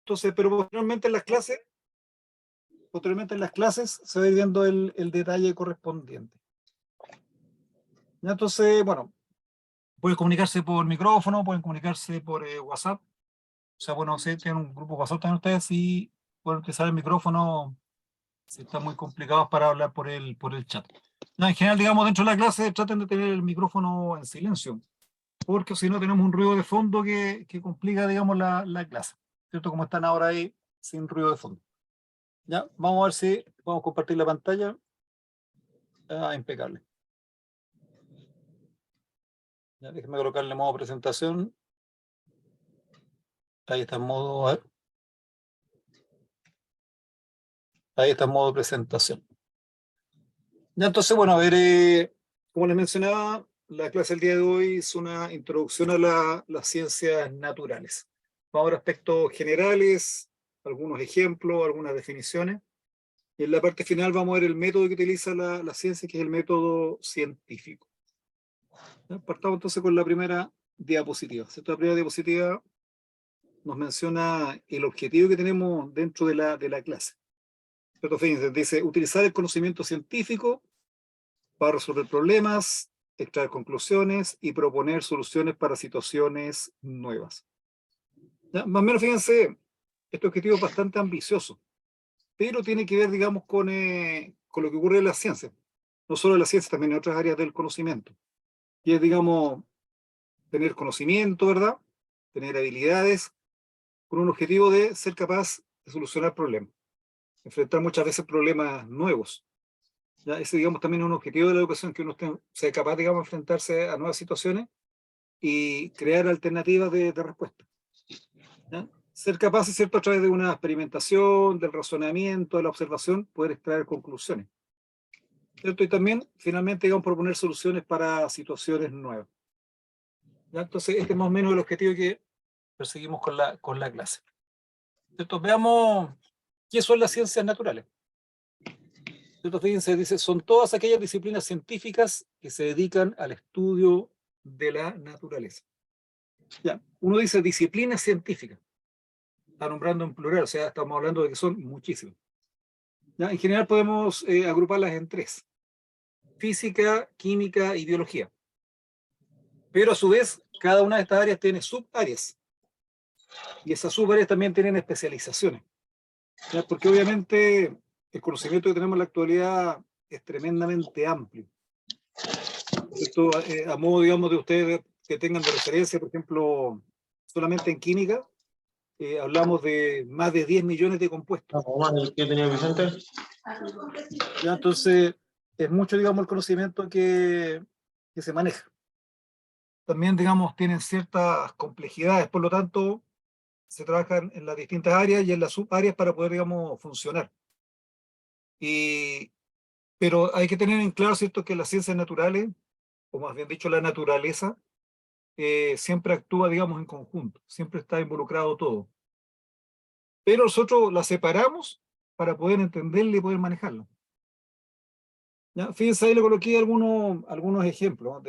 Entonces, pero posteriormente en las clases se va a ir viendo el detalle correspondiente. ¿Ya? Entonces, bueno, pueden comunicarse por micrófono, pueden comunicarse por WhatsApp. O sea, bueno, si tienen un grupo WhatsApp también ustedes, y pueden utilizar el micrófono si están muy complicados para hablar por el chat. No, en general, digamos, dentro de la clase traten de tener el micrófono en silencio, porque si no tenemos un ruido de fondo que complica, digamos, la clase, ¿cierto? Como están ahora ahí, sin ruido de fondo. Ya, vamos a ver si podemos compartir la pantalla. Impecable. Ya, déjenme colocarle modo presentación. Ahí está en modo, a ver. Ahí está en modo presentación. Ya, entonces, bueno, a ver, como les mencionaba, la clase del día de hoy es una introducción a las ciencias naturales. Vamos a ver aspectos generales, algunos ejemplos, algunas definiciones. Y en la parte final vamos a ver el método que utiliza la ciencia, que es el método científico. ¿Ya? Partamos entonces con la primera diapositiva. Esta primera diapositiva nos menciona el objetivo que tenemos dentro de la clase. Fíjense, dice, utilizar el conocimiento científico para resolver problemas, extraer conclusiones y proponer soluciones para situaciones nuevas. ¿Ya? Más o menos, fíjense, este objetivo es bastante ambicioso, pero tiene que ver, digamos, con lo que ocurre en la ciencia. No solo en la ciencia, también en otras áreas del conocimiento. Y es, digamos, tener conocimiento, ¿verdad? Tener habilidades, con un objetivo de ser capaz de solucionar problemas. Enfrentar muchas veces problemas nuevos. ¿Ya? Ese, digamos, también es un objetivo de la educación, que uno sea capaz, digamos, de enfrentarse a nuevas situaciones y crear alternativas de respuesta. ¿Ya? Ser capaz, ¿cierto?, a través de una experimentación, del razonamiento, de la observación, poder extraer conclusiones. ¿Cierto? Y también, finalmente, digamos, proponer soluciones para situaciones nuevas. ¿Ya? Entonces, este es más o menos el objetivo que perseguimos con la clase. ¿Cierto? Veamos qué son las ciencias naturales. ¿Cierto? Fíjense, dice, son todas aquellas disciplinas científicas que se dedican al estudio de la naturaleza. Ya, uno dice disciplina científica, está nombrando en plural, o sea, estamos hablando de que son muchísimas. ¿Ya? En general podemos agruparlas en tres: física, química y biología. Pero a su vez, cada una de estas áreas tiene subáreas. Y esas subáreas también tienen especializaciones. ¿Ya? Porque obviamente el conocimiento que tenemos en la actualidad es tremendamente amplio. Esto, a modo, digamos, de ustedes que tengan de referencia, por ejemplo, solamente en química, hablamos de más de 10 millones de compuestos. ¿Qué tenía Vicente? ¿Ya? Entonces, es mucho, digamos, el conocimiento que se maneja. También, digamos, tienen ciertas complejidades, por lo tanto, se trabajan en las distintas áreas y en las subáreas para poder, digamos, funcionar. Pero hay que tener en claro, ¿cierto?, que las ciencias naturales, o más bien dicho, la naturaleza, siempre actúa, digamos, en conjunto, siempre está involucrado todo. Pero nosotros la separamos para poder entenderla y poder manejarla. ¿Ya? Fíjense, ahí le coloqué algunos ejemplos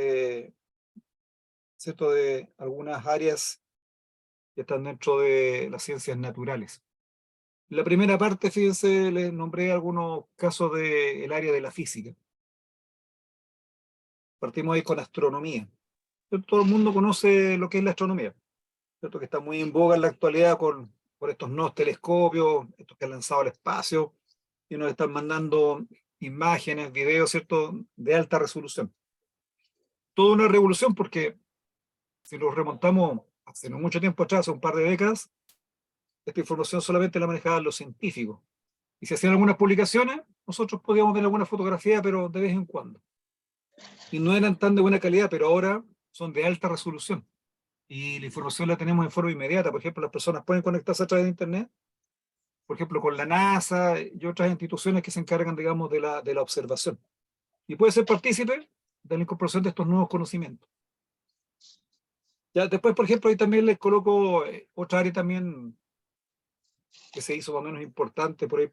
¿cierto?, de algunas áreas que están dentro de las ciencias naturales. En la primera parte, fíjense, les nombré algunos casos del área de la física. Partimos ahí con astronomía. Todo el mundo conoce lo que es la astronomía, ¿cierto?, que está muy en boga en la actualidad por estos nuevos telescopios, estos que han lanzado al espacio, y nos están mandando imágenes, videos, ¿cierto?, de alta resolución. Toda una revolución, porque si nos remontamos hace no mucho tiempo atrás, hace un par de décadas, esta información solamente la manejaban los científicos. Y si hacían algunas publicaciones, nosotros podíamos ver alguna fotografía, pero de vez en cuando. Y no eran tan de buena calidad, pero ahora son de alta resolución. Y la información la tenemos en forma inmediata. Por ejemplo, las personas pueden conectarse a través de Internet, por ejemplo, con la NASA y otras instituciones que se encargan, digamos, de la observación. Y puede ser partícipe de la incorporación de estos nuevos conocimientos. Ya, después, por ejemplo, ahí también les coloco otra área también que se hizo más o menos importante por ahí,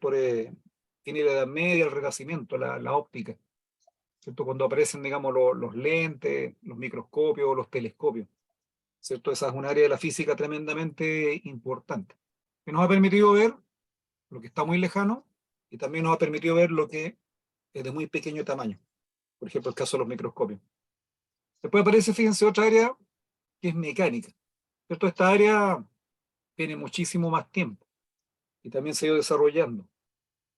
fin de la Edad Media, el Renacimiento, la óptica, ¿cierto? Cuando aparecen, digamos, los lentes, los microscopios, los telescopios, ¿cierto? Esa es un área de la física tremendamente importante. que nos ha permitido ver lo que está muy lejano y también nos ha permitido ver lo que es de muy pequeño tamaño. Por ejemplo, el caso de los microscopios. Después aparece, fíjense, otra área que es mecánica. ¿Cierto? Esta área tiene muchísimo más tiempo y también se ha ido desarrollando.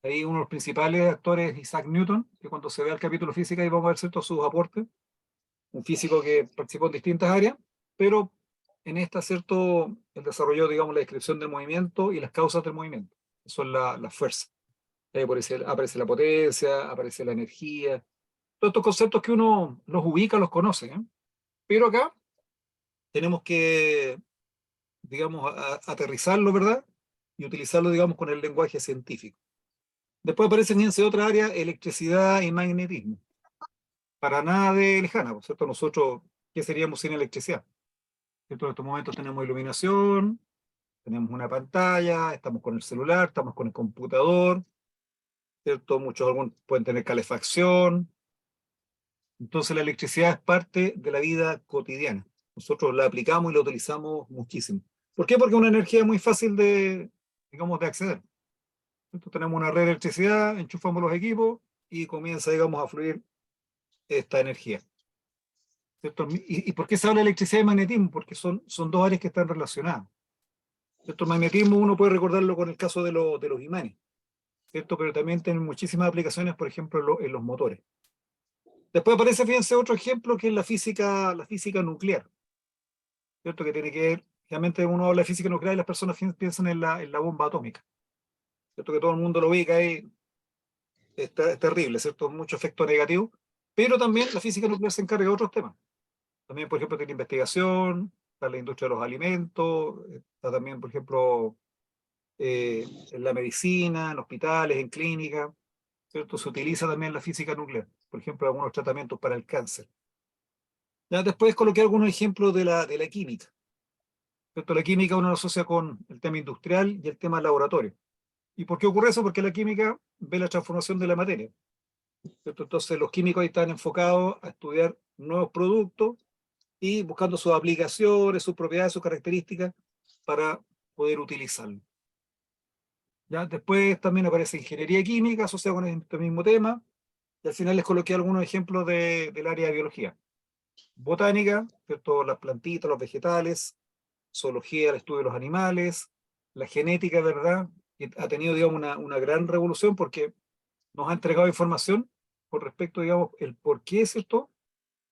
Ahí uno de los principales actores es Isaac Newton, que cuando se vea el capítulo física ahí vamos a ver ciertos sus aportes, un físico que participó en distintas áreas, pero en esta, ¿cierto?, él desarrolló, digamos, la descripción del movimiento y las causas del movimiento. Eso es la fuerza. Ahí aparece la potencia, aparece la energía, todos estos conceptos que uno los ubica, los conoce, ¿eh? Pero acá tenemos que, digamos, aterrizarlo, ¿verdad? Y utilizarlo, digamos, con el lenguaje científico. Después aparece, fíjense, otra área, electricidad y magnetismo. Para nada de lejana, ¿por cierto? Nosotros, ¿qué seríamos sin electricidad? ¿Cierto? En estos momentos tenemos iluminación, tenemos una pantalla, estamos con el celular, estamos con el computador, ¿cierto? Muchos pueden tener calefacción. Entonces la electricidad es parte de la vida cotidiana. Nosotros la aplicamos y la utilizamos muchísimo. ¿Por qué? Porque es una energía muy fácil de, digamos, de acceder. Entonces tenemos una red de electricidad, enchufamos los equipos y comienza, digamos, a fluir esta energía. ¿Cierto? ¿Y por qué se habla de electricidad y magnetismo? Porque son dos áreas que están relacionadas. ¿Cierto? El magnetismo uno puede recordarlo con el caso de los imanes, ¿cierto? Pero también tienen muchísimas aplicaciones, por ejemplo, en los motores. Después aparece, fíjense, otro ejemplo que es la física nuclear, ¿cierto? Que tiene que ver, realmente uno habla de física nuclear y las personas piensan en la bomba atómica, ¿cierto? Que todo el mundo lo ubica ahí, es terrible, ¿cierto? Mucho efecto negativo, pero también la física nuclear se encarga de otros temas. También, por ejemplo, tiene investigación, está la industria de los alimentos, está también, por ejemplo, en la medicina, en hospitales, en clínicas, ¿cierto? Se utiliza también la física nuclear, por ejemplo, algunos tratamientos para el cáncer. Ya después coloqué algunos ejemplos de la química, ¿cierto? La química uno lo asocia con el tema industrial y el tema laboratorio. ¿Y por qué ocurre eso? Porque la química ve la transformación de la materia, ¿cierto? Entonces los químicos ahí están enfocados a estudiar nuevos productos y buscando sus aplicaciones, sus propiedades, sus características para poder utilizarlo. ¿Ya? Después también aparece ingeniería química asociada con este mismo tema, y al final les coloqué algunos ejemplos del área de biología. Botánica, ¿cierto? Las plantitas, los vegetales, zoología, el estudio de los animales, la genética, ¿verdad? Que ha tenido, digamos, una gran revolución porque nos ha entregado información con respecto, digamos, el por qué es esto,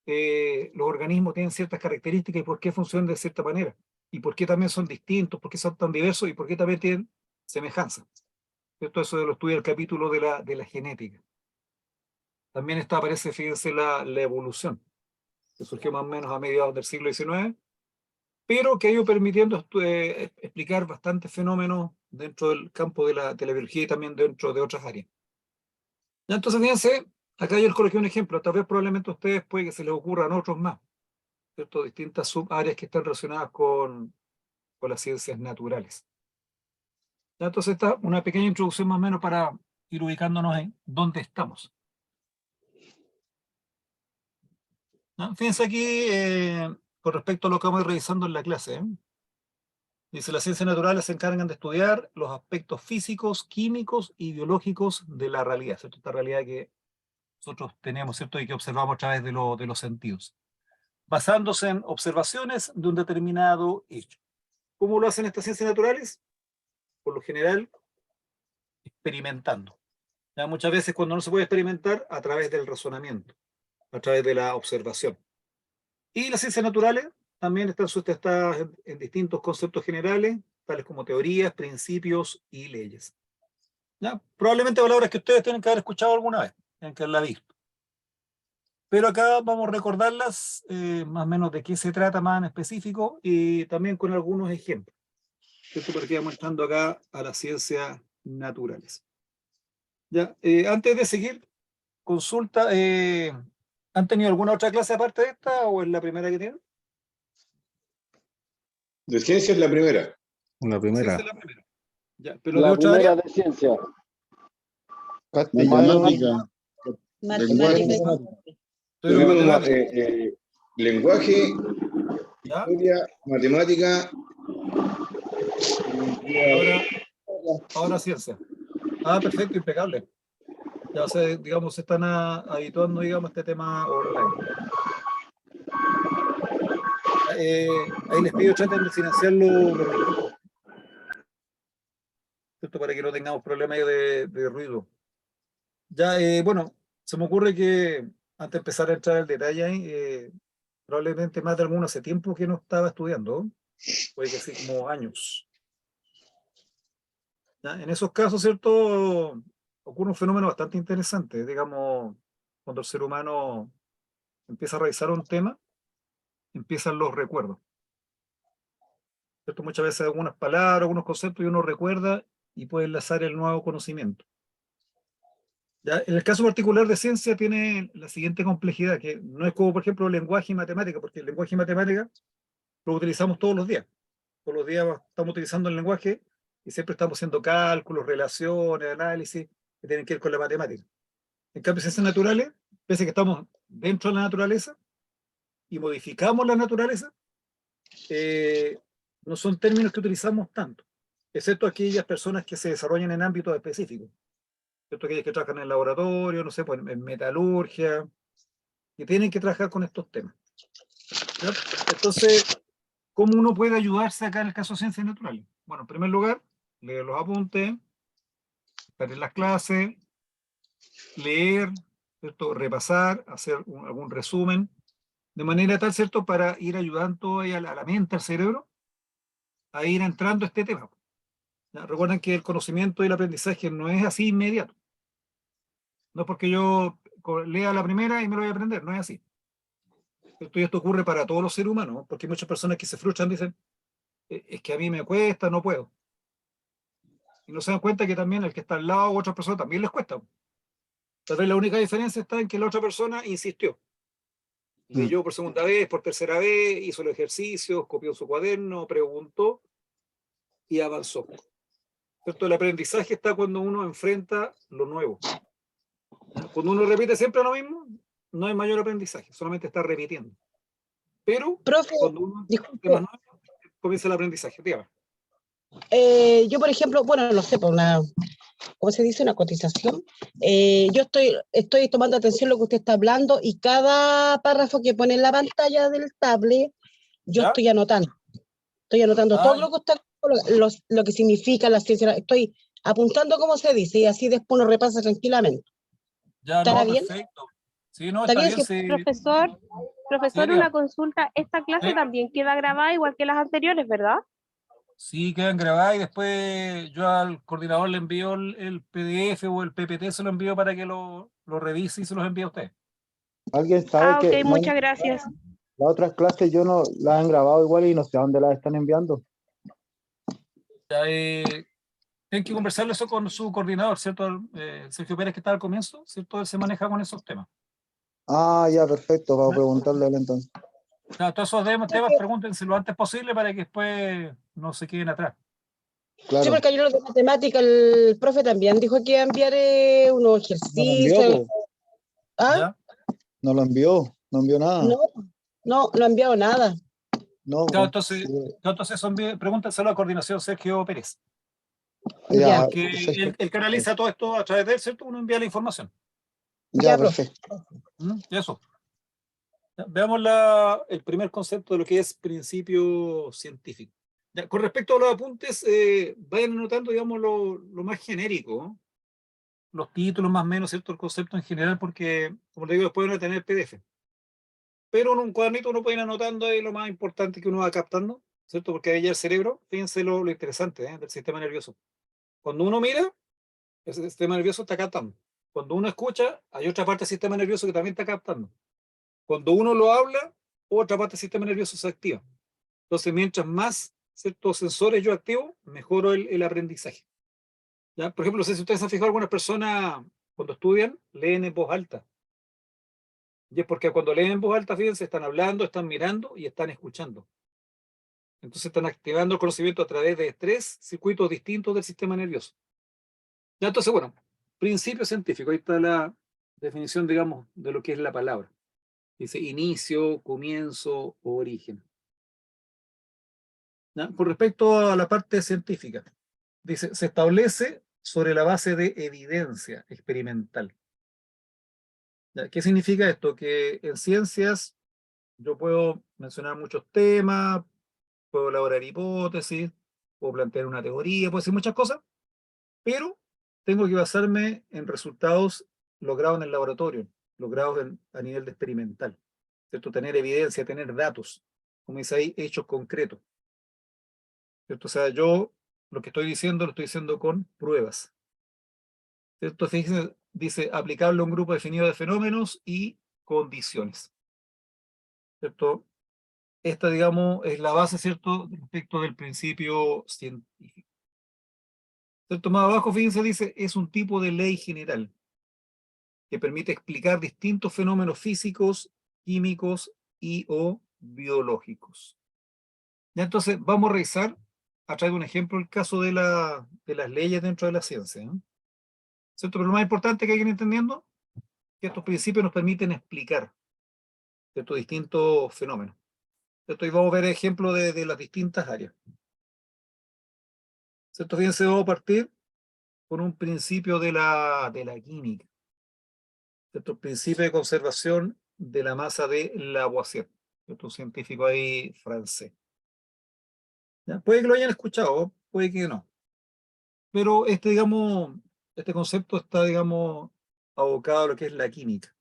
los organismos tienen ciertas características y por qué funcionan de cierta manera, y por qué también son distintos, por qué son tan diversos y por qué también tienen semejanza. ¿Cierto? Eso lo estudia el capítulo de la genética. También aparece, fíjense, la evolución, que surgió más o menos a mediados del siglo XIX, pero que ha ido permitiendo explicar bastantes fenómenos dentro del campo de la biología y también dentro de otras áreas. Ya, entonces, fíjense, acá yo les coloqué un ejemplo, tal vez probablemente a ustedes puede que se les ocurran otros más, ¿cierto? Distintas subáreas que están relacionadas con las ciencias naturales. Ya, entonces, esta una pequeña introducción más o menos para ir ubicándonos en dónde estamos. ¿Ya? Fíjense aquí, con respecto a lo que vamos a ir revisando en la clase, ¿eh? Dice, las ciencias naturales se encargan de estudiar los aspectos físicos, químicos y biológicos de la realidad, ¿cierto? Esta realidad que nosotros tenemos, ¿cierto? Y que observamos a través de los sentidos, basándose en observaciones de un determinado hecho. ¿Cómo lo hacen estas ciencias naturales? Por lo general, experimentando. ¿Ya? Muchas veces cuando no se puede experimentar, a través del razonamiento, a través de la observación. Y las ciencias naturales también están sustentadas en distintos conceptos generales, tales como teorías, principios y leyes. ¿Ya? Probablemente palabras que ustedes tienen que haber escuchado alguna vez, tienen que haberla visto. Pero acá vamos a recordarlas más o menos de qué se trata más en específico y también con algunos ejemplos. Esto para que vamos entrando acá a las ciencias naturales. Ya, antes de seguir, consulta, ¿han tenido alguna otra clase aparte de esta o es la primera que tienen? De ciencia es la primera. La primera. Ciencia es la primera. Ya, pero de La otra primera área. de ciencia. Matemática, lenguaje, Pero lenguaje, ¿ya? historia, matemática Ahora ciencia. Ah, perfecto, impecable. Ya se, digamos, se están habituando, digamos, a este tema online. Ahí les pido traten de silenciar los micrófonos, ¿cierto? Para que no tengamos problemas de ruido. Ya, bueno, se me ocurre que antes de empezar a entrar al detalle ahí, probablemente más de alguno hace tiempo que no estaba estudiando, puede que sí, como años. ¿Ya? En esos casos, ¿cierto? Ocurre un fenómeno bastante interesante, digamos, cuando el ser humano empieza a revisar un tema, empiezan los recuerdos, ¿cierto? Muchas veces algunas palabras, algunos conceptos y uno recuerda y puede enlazar el nuevo conocimiento. ¿Ya? En el caso particular de ciencia tiene la siguiente complejidad, que no es como, por ejemplo, lenguaje y matemática, porque el lenguaje y matemática lo utilizamos todos los días. Todos los días estamos utilizando el lenguaje y siempre estamos haciendo cálculos, relaciones, análisis que tienen que ver con la matemática. En cambio, ciencias naturales, pese a que estamos dentro de la naturaleza y modificamos la naturaleza, no son términos que utilizamos tanto, excepto aquellas personas que se desarrollan en ámbitos específicos, ¿cierto? Aquellas que trabajan en el laboratorio, no sé, pues en metalurgia, que tienen que trabajar con estos temas, ¿ya? Entonces, ¿cómo uno puede ayudarse acá en el caso de ciencias naturales? Bueno, en primer lugar, leer los apuntes, estar en las clases, leer, ¿cierto? Repasar, hacer algún resumen, de manera tal, ¿cierto?, para ir ayudando ahí a la mente, al cerebro, a ir entrando a este tema. ¿Ya? Recuerden que el conocimiento y el aprendizaje no es así inmediato. No es porque yo lea la primera y me lo voy a aprender, no es así. Esto ocurre para todos los seres humanos, porque hay muchas personas que se frustran, dicen, es que a mí me cuesta, no puedo". Y no se dan cuenta que también el que está al lado o otra persona también les cuesta. Tal vez la única diferencia está en que la otra persona insistió. Leyó por segunda vez, por tercera vez, hizo los ejercicios, copió su cuaderno, preguntó y avanzó. ¿Cierto? El aprendizaje está cuando uno enfrenta lo nuevo. ¿Ya? Cuando uno repite siempre lo mismo, no hay mayor aprendizaje, solamente está repitiendo. Pero Profe, cuando uno disculpe, comienza el aprendizaje, dígame. yo por ejemplo, bueno, no sé, por una, ¿cómo se dice? Una cotización. Yo estoy tomando atención a lo que usted está hablando y cada párrafo que pone en la pantalla del tablet, yo ¿Ya? estoy anotando todo Ah, lo que está, lo que significa la ciencia, estoy apuntando cómo se dice y así después lo repasa tranquilamente. ya ¿Estará no, bien? perfecto. Sí, no, ¿Está está bien? bien, Sí. sí. Profesor, Sí, profesor, una dígame. consulta. Esta clase Sí, también queda grabada igual que las anteriores, ¿verdad? sí, quedan grabadas y después yo al coordinador le envío el PDF o el PPT, se lo envío para que lo revise y se los envíe a usted. ¿Alguien sabe Ah, ok, que muchas gracias. las otras clases yo no las han grabado igual y no sé a dónde las están enviando? Ya, tienen que conversarlo eso con su coordinador, ¿cierto? Sergio Pérez, que está al comienzo, ¿cierto? Él se maneja con esos temas. Ah, ya, perfecto, para ¿Ya? preguntarle a él entonces. Ya, todos esos temas pregúntense lo antes posible para que después no se queden atrás. Sí, Claro. porque ayer lo de matemática, el profe también dijo que iba a enviar unos No lo envió, ejercicios. po. ¿Ah? ¿Ya? No envió nada. No, no ha enviado nada. No, Claro, po. entonces pregúntenselo a coordinación Sergio Pérez, Ya, Ya, porque Sergio. él canaliza todo esto a través de él, ¿cierto? Uno envía la información. Ya, profe. perfecto. Y eso. Ya, veamos el primer concepto de lo que es principio científico. Ya, con respecto a los apuntes, vayan anotando, digamos, lo más genérico, ¿no? Los títulos más o menos, ¿cierto? El concepto en general, porque, como le digo, después van a tener PDF. Pero en un cuadernito uno puede ir anotando ahí lo más importante que uno va captando, ¿cierto? Porque ahí ya el cerebro, fíjense lo interesante, del sistema nervioso. Cuando uno mira, el sistema nervioso está captando. Cuando uno escucha, hay otra parte del sistema nervioso que también está captando. Cuando uno lo habla, otra parte del sistema nervioso se activa. Entonces, mientras más ciertos sensores yo activo, mejoro el aprendizaje. ¿Ya? Por ejemplo, no sé si ustedes han fijado, algunas personas cuando estudian, leen en voz alta. Y es porque cuando leen en voz alta, fíjense, están hablando, están mirando y están escuchando. Entonces están activando el conocimiento a través de tres circuitos distintos del sistema nervioso. Ya, entonces, bueno, principio científico. Ahí está la definición, digamos, de lo que es la palabra. Dice inicio, comienzo, origen. ¿Ya? Con respecto a la parte científica, dice, se establece sobre la base de evidencia experimental. ¿Ya? ¿Qué significa esto? Que en ciencias yo puedo mencionar muchos temas, puedo elaborar hipótesis, puedo plantear una teoría, puedo decir muchas cosas, pero tengo que basarme en resultados logrados en el laboratorio, logrados a nivel de experimental, ¿cierto? Tener evidencia, tener datos, como dice ahí, hechos concretos, ¿cierto? O sea, yo lo que estoy diciendo lo estoy diciendo con pruebas, ¿cierto? Fíjense, dice aplicable a un grupo definido de fenómenos y condiciones, ¿cierto? Esta, digamos, es la base, ¿cierto?, respecto del principio científico. ¿Cierto? Más abajo, fíjense, dice, es un tipo de ley general que permite explicar distintos fenómenos físicos, químicos y o biológicos. Ya, entonces, vamos a revisar, a través de un ejemplo, el caso de las leyes dentro de la ciencia, ¿eh? ¿Cierto? Pero lo más importante que hay que ir entendiendo, que estos principios nos permiten explicar estos distintos fenómenos. ¿Cierto? Y vamos a ver ejemplos de las distintas áreas. ¿Cierto? Fíjense, vamos a partir con un principio de la química. ¿Cierto? El principio de conservación de la masa de Lavoisier, ¿cierto? Un científico ahí francés. ¿Ya? Puede que lo hayan escuchado, puede que no. Pero digamos, este concepto está, digamos, abocado a lo que es la química.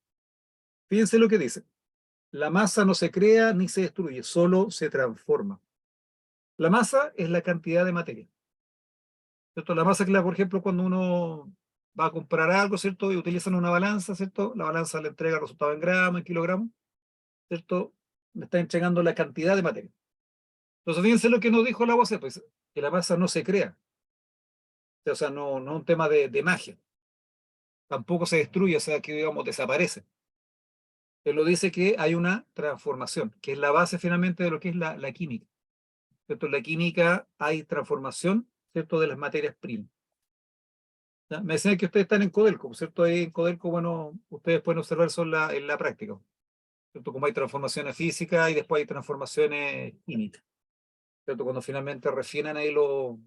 Fíjense lo que dice. La masa no se crea ni se destruye, solo se transforma. La masa es la cantidad de materia, ¿cierto? La masa que por ejemplo, cuando uno va a comprar algo, ¿cierto? Y utilizan una balanza, ¿cierto? La balanza le entrega el resultado en gramos, en kilogramos, ¿cierto? Me está entregando la cantidad de materia. Entonces, fíjense lo que nos dijo Lavoisier, pues, que la masa no se crea. O sea, no es un tema de magia. Tampoco se destruye, o sea, que digamos desaparece. Él lo dice que hay una transformación, que es la base finalmente de lo que es la química. ¿Cierto? En la química hay transformación, ¿cierto?, de las materias primas. ¿Ya? Me decían que ustedes están en Codelco, ¿cierto? Ahí en Codelco, bueno, ustedes pueden observar eso en la práctica, ¿cierto? Como hay transformaciones físicas y después hay transformaciones químicas, ¿cierto? Cuando finalmente refinan ahí los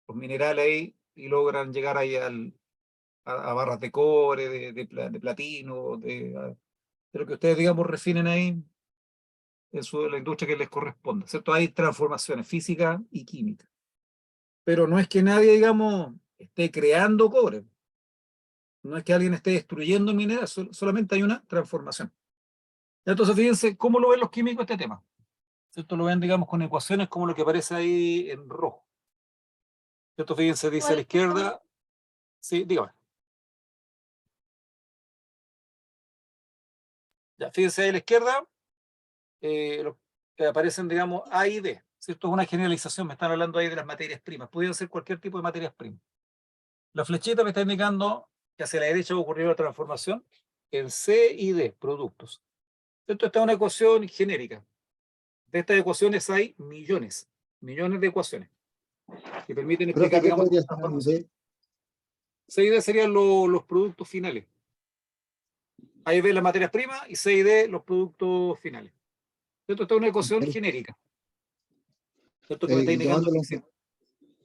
minerales ahí y logran llegar ahí a barras de cobre, de platino, de lo que ustedes, digamos, refinen ahí en la industria que les corresponde, ¿cierto? Hay transformaciones físicas y químicas. Pero no es que nadie, digamos, esté creando cobre. No es que alguien esté destruyendo minerales, solamente hay una transformación. Entonces, fíjense cómo lo ven los químicos este tema. ¿Cierto? Lo ven, digamos, con ecuaciones como lo que aparece ahí en rojo. ¿Cierto? Fíjense, dice a la izquierda. Sí, dígame. Ya, fíjense ahí a la izquierda, lo que aparecen, digamos, A y D. ¿Cierto? Es una generalización, me están hablando ahí de las materias primas. Podrían ser cualquier tipo de materias primas. La flechita me está indicando que hacia la derecha va a ocurrir la transformación en C y D, productos. Esto está una ecuación genérica. De estas ecuaciones hay millones de ecuaciones que permiten Profe, explicar, ¿qué digamos, podría esta ser transformación. AID? C y D serían los productos finales. A y B las materias primas y C y D los productos finales. Esto está una ecuación Ok. genérica. Esto que me está Y indicando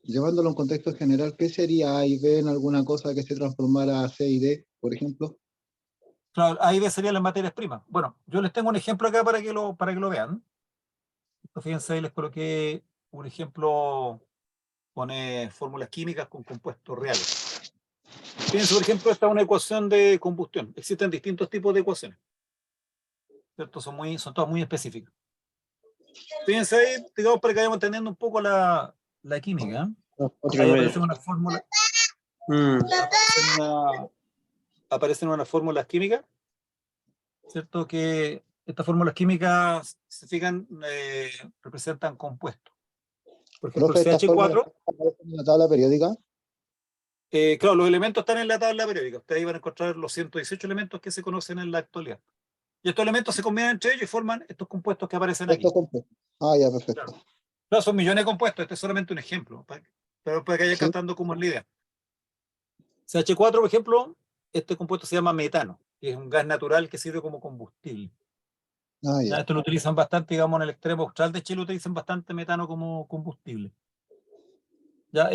llevándolo a un contexto general, ¿qué sería A y B en alguna cosa que se transformara a C y D, por ejemplo? claro, A y B serían las materias primas. Bueno, yo les tengo un ejemplo acá para que lo vean. Fíjense, ahí les coloqué un ejemplo, pone fórmulas químicas con compuestos reales. Fíjense, por ejemplo, esta es una ecuación de combustión. Existen distintos tipos de ecuaciones, ¿cierto? Son todas muy específicas. Fíjense ahí, digamos, para que vayamos entendiendo un poco la química. Ahí aparecen unas fórmulas. Aparecen unas fórmulas químicas, ¿cierto? Que estas fórmulas químicas, se fijan, representan compuestos. Por ejemplo, el Profe, ¿estas fórmulas CH4. aparecen en la tabla periódica? Claro, los elementos están en la tabla periódica. Ustedes van a encontrar los 118 elementos que se conocen en la actualidad. Y estos elementos se combinan entre ellos y forman estos compuestos que aparecen aquí. Estos compuestos. Ah, ya, perfecto. Claro. No, son millones de compuestos. Este es solamente un ejemplo, pero para que vayan Sí. captando cómo es la idea. CH4, por ejemplo, este compuesto se llama metano, que es un gas natural que sirve como combustible. Ah, Ya, ya. esto lo utilizan bastante, digamos, en el extremo austral de Chile utilizan bastante metano como combustible. Ya,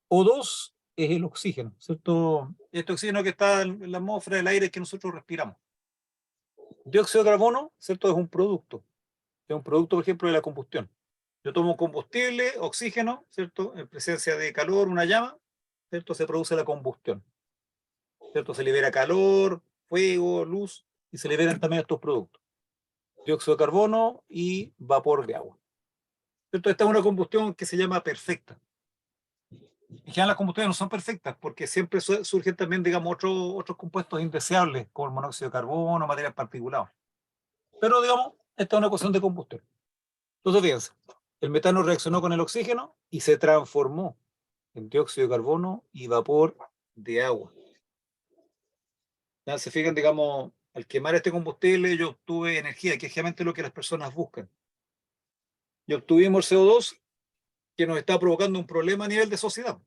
O2 es el oxígeno, ¿cierto? Este oxígeno que está en la atmósfera del aire que nosotros respiramos. Dióxido de carbono, ¿cierto? Es un producto, por ejemplo, de la combustión. Yo tomo combustible, oxígeno, ¿cierto? En presencia de calor, una llama, ¿cierto? Se produce la combustión, ¿cierto? Se libera calor, fuego, luz, y se liberan también estos productos. Dióxido de carbono y vapor de agua. ¿Cierto? Esta es una combustión que se llama perfecta. En general las combustiones no son perfectas porque siempre surgen también, digamos, otros compuestos indeseables, como el monóxido de carbono, material particulado. Pero, digamos, esta es una cuestión de combustión. Entonces, fíjense, el metano reaccionó con el oxígeno y se transformó en dióxido de carbono y vapor de agua. ¿Ya? Se fijan, digamos, al quemar este combustible yo obtuve energía, que es generalmente lo que las personas buscan. Y obtuvimos el CO2 que nos está provocando un problema a nivel de sociedad.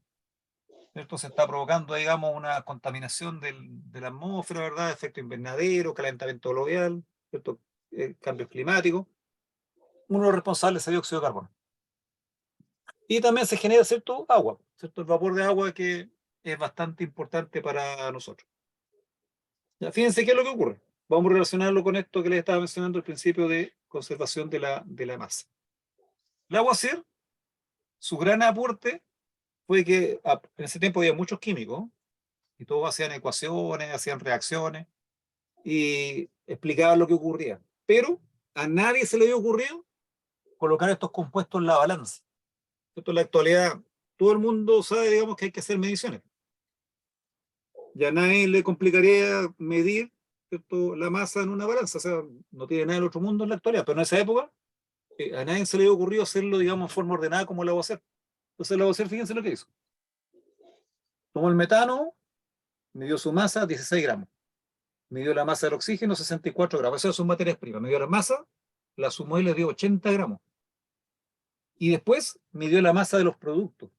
Esto se está provocando, digamos, una contaminación de la atmósfera, ¿verdad? Efecto invernadero, calentamiento global, ¿cierto? Cambios climáticos. Uno de los responsables es el dióxido de carbono. Y también se genera cierto agua, cierto el vapor de agua que es bastante importante para nosotros. Ya, fíjense qué es lo que ocurre. Vamos a relacionarlo con esto que les estaba mencionando al principio de conservación de la masa. Lavoisier, su gran aporte fue que en ese tiempo había muchos químicos y todos hacían ecuaciones, hacían reacciones y explicaban lo que ocurría. Pero a nadie se le había ocurrido colocar estos compuestos en la balanza. Esto en la actualidad, todo el mundo sabe, digamos, que hay que hacer mediciones. Ya a nadie le complicaría medir, ¿cierto?, la masa en una balanza. O sea, no tiene nada del otro mundo en la actualidad, pero en esa época a nadie se le había ocurrido hacerlo, digamos, en forma ordenada como la voy a hacer. Entonces la voy a hacer, fíjense lo que hizo. Tomó el metano, midió su masa, 16 gramos. Midió la masa del oxígeno, 64 gramos. Esas son materias primas. Midió la masa, la sumó y le dio 80 gramos. Y después midió la masa de los productos.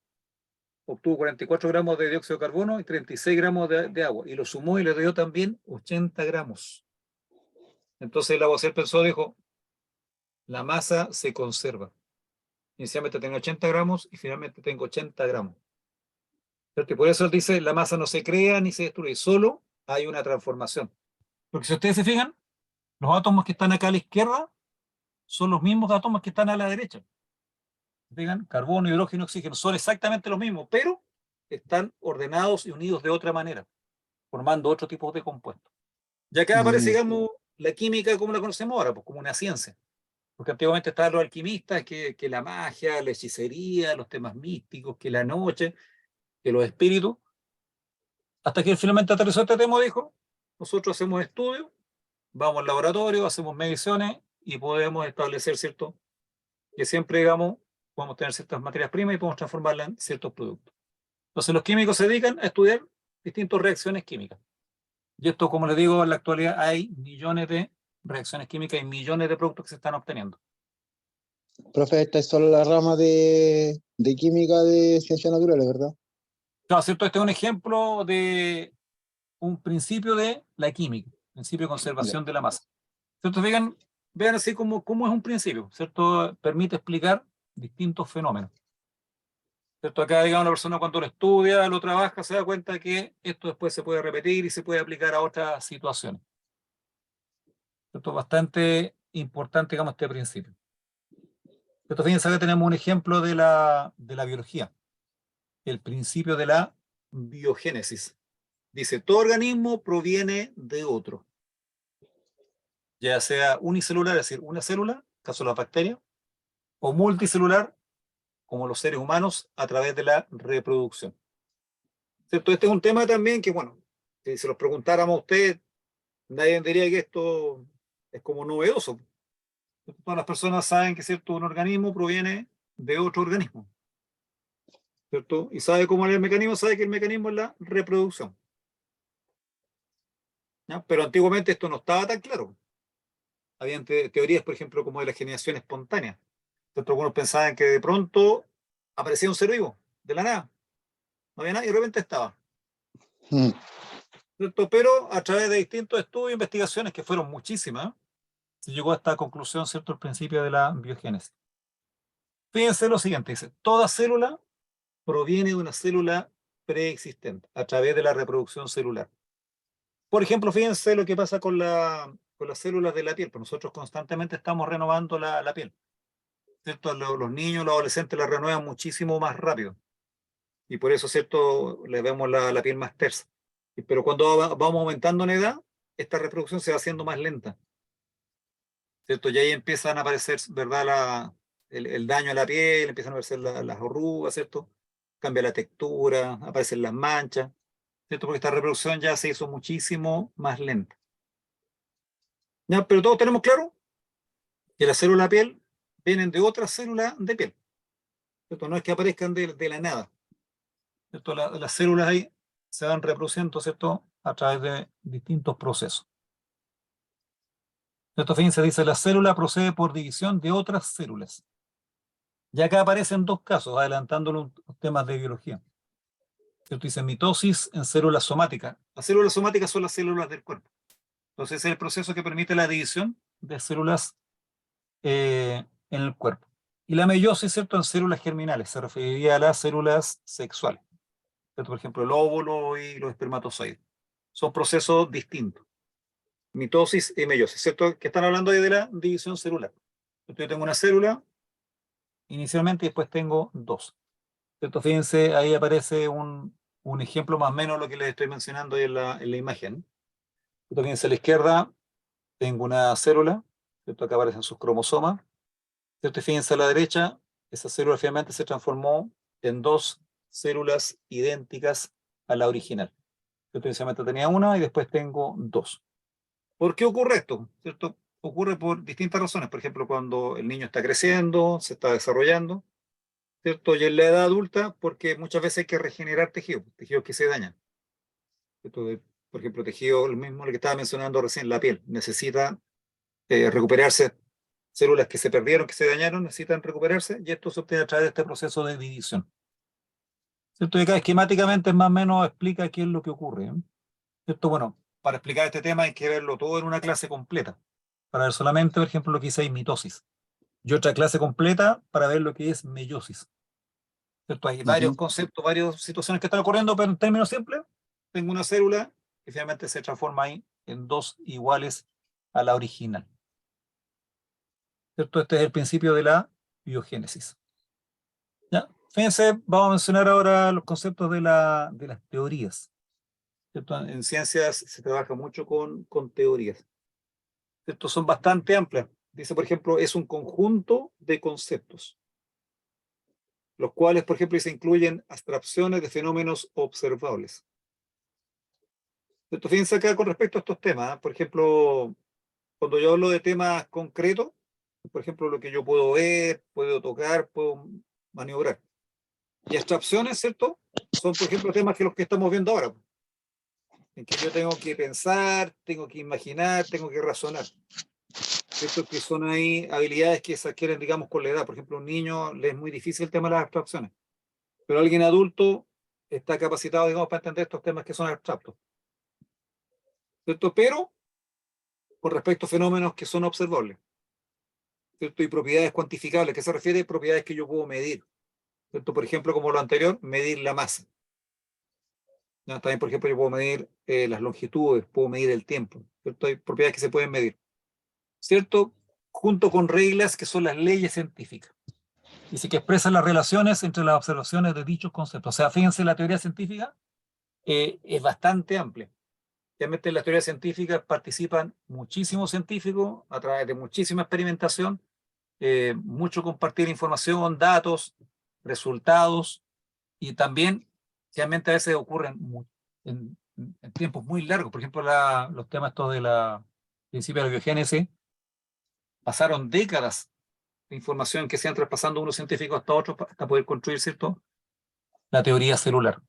Obtuvo 44 gramos de dióxido de carbono y 36 gramos de agua. Y lo sumó y le dio también 80 gramos. Entonces el Lavoisier pensó, dijo, la masa se conserva. Inicialmente tengo 80 gramos y finalmente tengo 80 gramos. ¿Cierto? Y por eso él dice, la masa no se crea ni se destruye, solo hay una transformación. Porque si ustedes se fijan, los átomos que están acá a la izquierda son los mismos átomos que están a la derecha. Digan, carbono, hidrógeno, oxígeno, son exactamente los mismos, pero están ordenados y unidos de otra manera, formando otro tipo de compuestos. Y acá aparece, digamos, la química como la conocemos ahora, pues como una ciencia. Porque antiguamente estaban los alquimistas, que la magia, la hechicería, los temas místicos, que la noche, que los espíritus, hasta que finalmente aterrizó este tema y dijo, nosotros hacemos estudios, vamos al laboratorio, hacemos mediciones y podemos establecer, ¿cierto?, que siempre, digamos, podemos tener ciertas materias primas y podemos transformarlas en ciertos productos. Entonces los químicos se dedican a estudiar distintas reacciones químicas. Y esto, como les digo, en la actualidad hay millones de reacciones químicas y millones de productos que se están obteniendo. Profe, esta es solo la rama de química de ciencias naturales, ¿verdad? Claro, ¿cierto? Este es un ejemplo de un principio de la química, principio de conservación de la masa. ¿Cierto? Vean así cómo es un principio, ¿cierto? Permite explicar distintos fenómenos. ¿Cierto? Acá, digamos, la persona cuando lo estudia, lo trabaja, se da cuenta que esto después se puede repetir y se puede aplicar a otras situaciones. ¿Cierto? Bastante importante, digamos, este principio. ¿Cierto? Fíjense, acá tenemos un ejemplo de la biología, el principio de la biogénesis. Dice, todo organismo proviene de otro, ya sea unicelular, es decir, una célula, caso de las bacterias, o multicelular, como los seres humanos, a través de la reproducción. ¿Cierto? Este es un tema también que, bueno, si se los preguntáramos a ustedes, nadie diría que esto es como novedoso. Todas las personas saben que, ¿cierto?, un organismo proviene de otro organismo, ¿cierto? Y sabe cómo es el mecanismo, sabe que el mecanismo es la reproducción. ¿Ya? Pero antiguamente esto no estaba tan claro. Habían teorías, por ejemplo, como de la generación espontánea. ¿Cierto? Algunos pensaban que de pronto aparecía un ser vivo, de la nada. No había nada y de repente estaba. ¿Cierto? Pero a través de distintos estudios e investigaciones, que fueron muchísimas, se llegó a esta conclusión, ¿cierto? El principio de la biogénesis. Fíjense lo siguiente, dice, toda célula proviene de una célula preexistente a través de la reproducción celular. Por ejemplo, fíjense lo que pasa con las células de la piel, pues nosotros constantemente estamos renovando la piel, ¿cierto? Los niños, los adolescentes la renuevan muchísimo más rápido, y por eso, ¿cierto? Les vemos la piel más tersa. Pero cuando vamos aumentando en edad, esta reproducción se va haciendo más lenta, ¿cierto? Y ahí empiezan a aparecer, ¿verdad? El daño a la piel, empiezan a aparecer las arrugas, ¿cierto? Cambia la textura, aparecen las manchas, ¿cierto? Porque esta reproducción ya se hizo muchísimo más lenta. ¿Ya? Pero todos tenemos claro que las células de piel vienen de otras células de piel, ¿cierto? No es que aparezcan de la nada, ¿cierto? Las células ahí se van reproduciendo, ¿cierto? A través de distintos procesos. ¿Cierto? Fíjense, dice, la célula procede por división de otras células. Y acá aparecen dos casos, adelantando los temas de biología. ¿Cierto? Dice mitosis en células somáticas. Las células somáticas son las células del cuerpo. Entonces es el proceso que permite la división de células en el cuerpo. Y la meiosis, ¿cierto? En células germinales. Se referiría a las células sexuales, ¿cierto? Por ejemplo, el óvulo y los espermatozoides. Son procesos distintos. Mitosis y meiosis, ¿cierto? Que están hablando ahí de la división celular. Yo tengo una célula inicialmente y después tengo dos. ¿Cierto? Fíjense, ahí aparece un ejemplo más o menos lo que les estoy mencionando ahí en la imagen. ¿Cierto? Fíjense, a la izquierda tengo una célula, ¿cierto? Acá aparecen sus cromosomas. ¿Cierto? Y fíjense a la derecha, esa célula finalmente se transformó en dos células idénticas a la original. Yo inicialmente tenía una y después tengo dos. ¿Por qué ocurre esto? ¿Cierto? Ocurre por distintas razones. Por ejemplo, cuando el niño está creciendo, se está desarrollando, ¿cierto? Y en la edad adulta, porque muchas veces hay que regenerar tejidos que se dañan. ¿Cierto? Por ejemplo, tejido, lo mismo que estaba mencionando recién, la piel, necesita recuperarse, células que se perdieron, que se dañaron, necesitan recuperarse, y esto se obtiene a través de este proceso de división. ¿Cierto? Y acá esquemáticamente más o menos explica qué es lo que ocurre, ¿eh? ¿Cierto? Bueno, para explicar este tema hay que verlo todo en una clase completa, para ver solamente, por ejemplo, lo que dice ahí mitosis, y otra clase completa para ver lo que es meiosis. ¿Cierto? Hay varios conceptos, varias situaciones que están ocurriendo, pero en términos simples, tengo una célula que finalmente se transforma ahí en dos iguales a la original. ¿Cierto? Este es el principio de la biogénesis. ¿Ya? Fíjense, vamos a mencionar ahora los conceptos de las teorías. ¿Cierto? En ciencias se trabaja mucho con teorías. ¿Cierto? Son bastante amplias. Dice, por ejemplo, es un conjunto de conceptos, los cuales, por ejemplo, se incluyen abstracciones de fenómenos observables. ¿Cierto? Fíjense acá con respecto a estos temas, ¿eh? Por ejemplo, cuando yo hablo de temas concretos, por ejemplo, lo que yo puedo ver, puedo tocar, puedo maniobrar. Y abstracciones, ¿cierto? Son, por ejemplo, temas que los que estamos viendo ahora, en que yo tengo que pensar, tengo que imaginar, tengo que razonar. ¿Cierto? Que son ahí habilidades que se adquieren, digamos, con la edad. Por ejemplo, a un niño le es muy difícil el tema de las abstracciones, pero alguien adulto está capacitado, digamos, para entender estos temas que son abstractos. ¿Cierto? Pero con respecto a fenómenos que son observables, ¿cierto? Y propiedades cuantificables, que se refiere a propiedades que yo puedo medir, ¿cierto? Por ejemplo, como lo anterior, medir la masa. ¿Ya? También, por ejemplo, yo puedo medir las longitudes, puedo medir el tiempo, ¿cierto? Hay propiedades que se pueden medir, ¿cierto? Junto con reglas que son las leyes científicas. Dice que expresan las relaciones entre las observaciones de dichos conceptos. O sea, fíjense, la teoría científica es bastante amplia. Realmente en las teorías científicas participan muchísimos científicos a través de muchísima experimentación, mucho compartir información, datos, resultados, y también realmente a veces ocurren en tiempos muy largos. Por ejemplo, los temas estos de la principio de la biogénesis pasaron décadas de información que se han traspasando unos científicos hasta otros hasta poder construir, ¿cierto?, la teoría celular.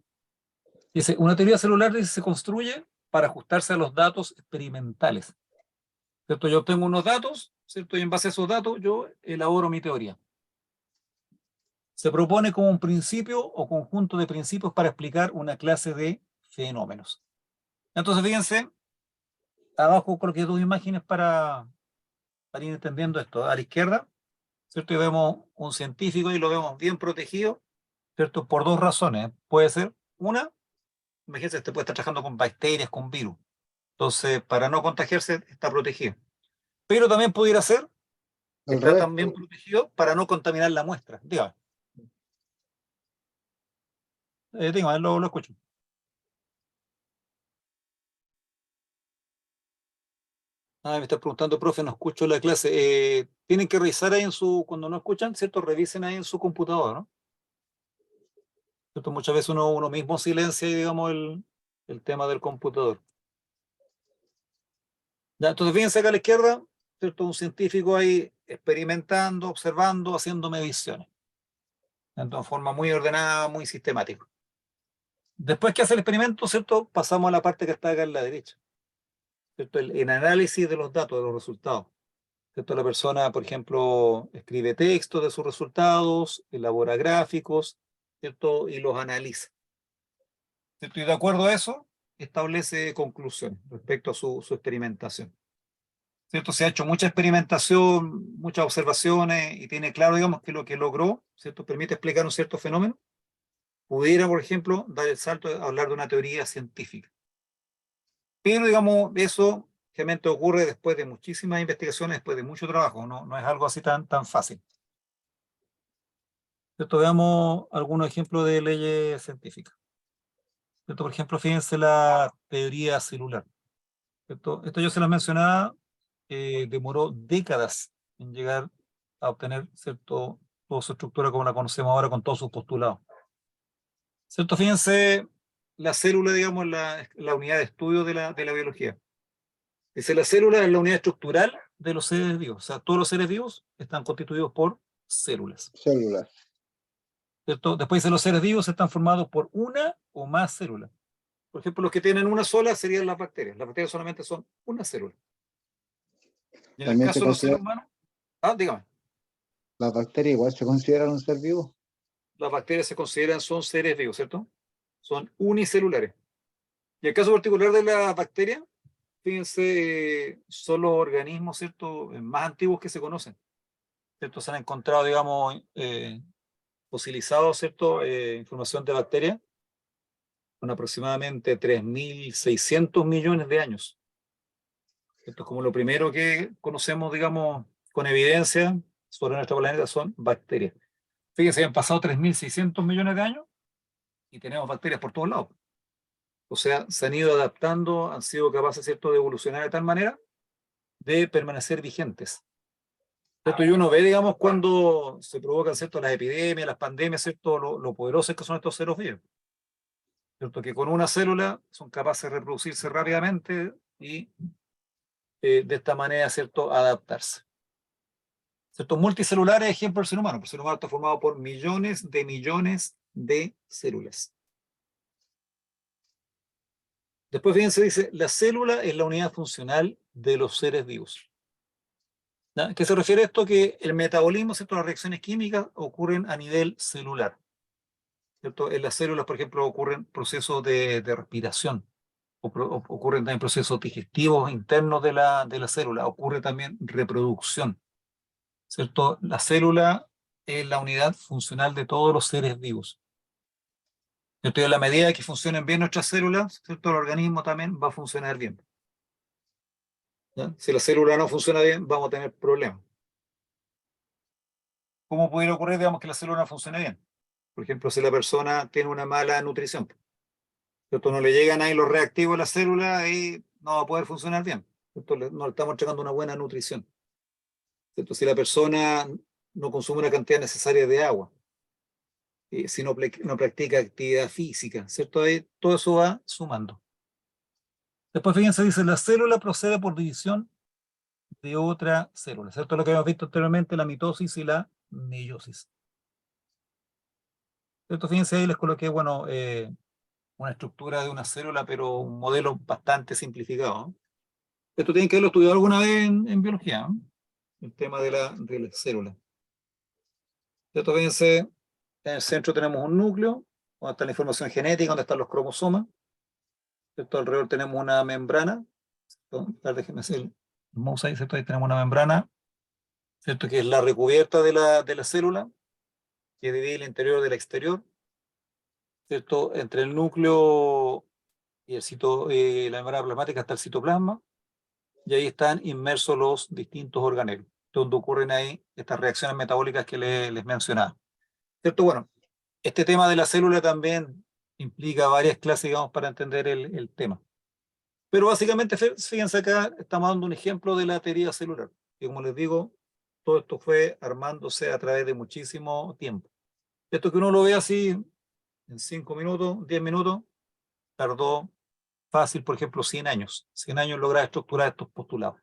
Dice, una teoría celular se construye para ajustarse a los datos experimentales, ¿cierto? Yo obtengo unos datos, ¿cierto? Y en base a esos datos yo elaboro mi teoría. Se propone como un principio o conjunto de principios para explicar una clase de fenómenos. Entonces, fíjense, abajo coloqué dos imágenes para para ir entendiendo esto. A la izquierda, ¿cierto? Y vemos un científico y lo vemos bien protegido, ¿cierto? Por dos razones. Puede ser una, imagínense, este puede estar trabajando con bacterias, con virus. Entonces, para no contagiarse, está protegido. Pero también pudiera ser que Al está revés, también protegido para no contaminar la muestra. Dígame. Dígame, lo escucho. Ah, me está preguntando, profe, no escucho la clase. Tienen que revisar ahí cuando no escuchan, ¿cierto? Revisen ahí en su computador, ¿no? ¿Cierto? Muchas veces uno mismo silencia, digamos, el tema del computador. Ya, entonces, fíjense acá a la izquierda, ¿cierto? Un científico ahí experimentando, observando, haciendo mediciones. De forma muy ordenada, muy sistemática. Después que hace el experimento, ¿cierto? Pasamos a la parte que está acá en la derecha, ¿cierto? El análisis de los datos, de los resultados. ¿Cierto? La persona, por ejemplo, escribe textos de sus resultados, elabora gráficos, ¿cierto? Y los analiza. ¿Cierto? Y de acuerdo a eso, establece conclusiones respecto a su experimentación. ¿Cierto? Se ha hecho mucha experimentación, muchas observaciones y tiene claro, digamos, que lo que logró, ¿cierto? Permite explicar un cierto fenómeno. Pudiera, por ejemplo, dar el salto a hablar de una teoría científica. Pero, digamos, eso realmente ocurre después de muchísimas investigaciones, después de mucho trabajo, no es algo así tan fácil. ¿Cierto? Veamos algunos ejemplos de leyes científicas. ¿Cierto? Por ejemplo, fíjense la teoría celular. ¿Cierto? Esto yo se las mencionaba, demoró décadas en llegar a obtener, ¿cierto?, toda su estructura como la conocemos ahora con todos sus postulados. ¿Cierto? Fíjense la célula, digamos, la unidad de estudio de la biología. Dice, la célula es la unidad estructural de los seres vivos. O sea, todos los seres vivos están constituidos por células. células. ¿Cierto? Después dice, los seres vivos están formados por una o más células. Por ejemplo, los que tienen una sola serían las bacterias. Las bacterias solamente son una célula. Y en el También caso se de los seres considera, humanos, dígame, las bacterias igual se consideran un ser vivo. las bacterias se consideran, son seres vivos, ¿cierto? Son unicelulares. Y el caso particular de la bacteria, fíjense, son los organismos, ¿cierto?, más antiguos que se conocen. ¿Cierto? Se han encontrado, digamos, fosilizados, ¿cierto?, información de bacterias con aproximadamente 3.600 millones de años. Esto es como lo primero que conocemos, digamos, con evidencia sobre nuestro planeta son bacterias. Fíjense, han pasado 3.600 millones de años y tenemos bacterias por todos lados. O sea, se han ido adaptando, han sido capaces, ¿cierto?, de evolucionar de tal manera de permanecer vigentes. ¿Cierto? Y uno ve, digamos, cuando se provocan, ¿cierto?, las epidemias, las pandemias, ¿cierto?, lo poderosos que son estos seres vivos. ¿Cierto? Que con una célula son capaces de reproducirse rápidamente y de esta manera, ¿cierto?, adaptarse. ¿Cierto? Multicelulares, ejemplo del ser humano. El ser humano está formado por millones de células. Después, fíjense, dice, la célula es la unidad funcional de los seres vivos. ¿Ya? ¿Qué se refiere a esto? Que el metabolismo, ¿cierto?, las reacciones químicas ocurren a nivel celular. ¿Cierto? En las células, por ejemplo, ocurren procesos de respiración, ocurren también procesos digestivos internos de la célula, ocurre también reproducción. ¿Cierto? La célula es la unidad funcional de todos los seres vivos. ¿Cierto? Y a la medida que funcionen bien nuestras células, ¿cierto?, el organismo también va a funcionar bien. ¿Ya? Si la célula no funciona bien, vamos a tener problemas. ¿Cómo pudiera ocurrir, digamos, que la célula no funcione bien? Por ejemplo, si la persona tiene una mala nutrición, ¿cierto?, no le llegan ahí los reactivos a la célula y no va a poder funcionar bien. ¿Cierto? No le estamos entregando una buena nutrición. ¿Cierto? Si la persona no consume una cantidad necesaria de agua, si no practica actividad física, ¿cierto? Ahí todo eso va sumando. Después, fíjense, dice, la célula procede por división de otra célula, ¿cierto? Lo que hemos visto anteriormente, la mitosis y la meiosis. ¿Cierto? Fíjense, ahí les coloqué, bueno, una estructura de una célula, pero un modelo bastante simplificado, ¿no? Esto tienen que haberlo estudiado alguna vez en biología, ¿no? El tema de la célula. ¿Cierto? Fíjense, en el centro tenemos un núcleo, donde está la información genética, donde están los cromosomas. ¿Cierto? Alrededor tenemos una membrana. ¿Cierto? Déjenme hacer el mouse ahí, ¿cierto? Ahí tenemos una membrana ¿cierto? Que es la recubierta de la célula, que divide el interior del exterior, ¿cierto? Entre el núcleo y la membrana plasmática está el citoplasma, y ahí están inmersos los distintos organelos, donde ocurren ahí estas reacciones metabólicas que les mencionaba. ¿Cierto? Bueno, este tema de la célula también implica varias clases, digamos, para entender el tema. Pero básicamente, fíjense acá, estamos dando un ejemplo de la teoría celular, que como les digo, todo esto fue armándose a través de muchísimo tiempo. Esto que uno lo ve así en 5 minutos, 10 minutos, tardó fácil, por ejemplo, 100 años. 100 años lograr estructurar estos postulados.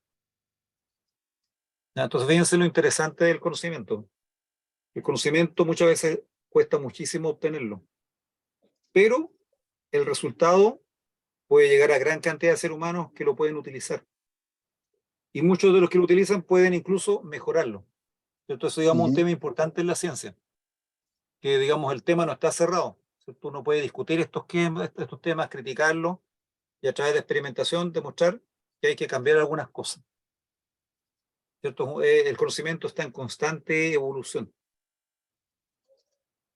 ¿Ya? Entonces, fíjense lo interesante del conocimiento. El conocimiento muchas veces cuesta muchísimo obtenerlo, pero el resultado puede llegar a gran cantidad de seres humanos que lo pueden utilizar. Y muchos de los que lo utilizan pueden incluso mejorarlo. Entonces, digamos, un tema importante en la ciencia, que, digamos, el tema no está cerrado. ¿Cierto? Uno puede discutir estos temas, criticarlos, y a través de experimentación demostrar que hay que cambiar algunas cosas. ¿Cierto? El conocimiento está en constante evolución.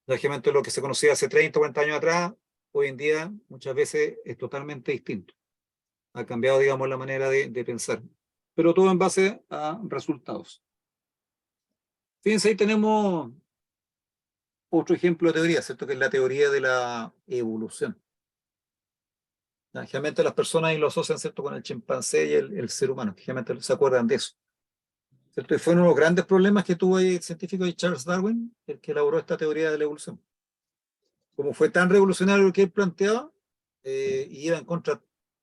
Lógicamente lo que se conocía hace 30 o 40 años atrás, hoy en día muchas veces es totalmente distinto. Ha cambiado, digamos, la manera de pensar. Pero todo en base a resultados. Fíjense, ahí tenemos otro ejemplo de teoría, ¿cierto? Que es la teoría de la evolución. Generalmente las personas ahí lo asocian, ¿cierto?, con el chimpancé y el ser humano, que generalmente se acuerdan de eso. ¿Cierto? Y fue uno de los grandes problemas que tuvo el científico Charles Darwin, el que elaboró esta teoría de la evolución. Como fue tan revolucionario lo que él planteaba, y iba en contra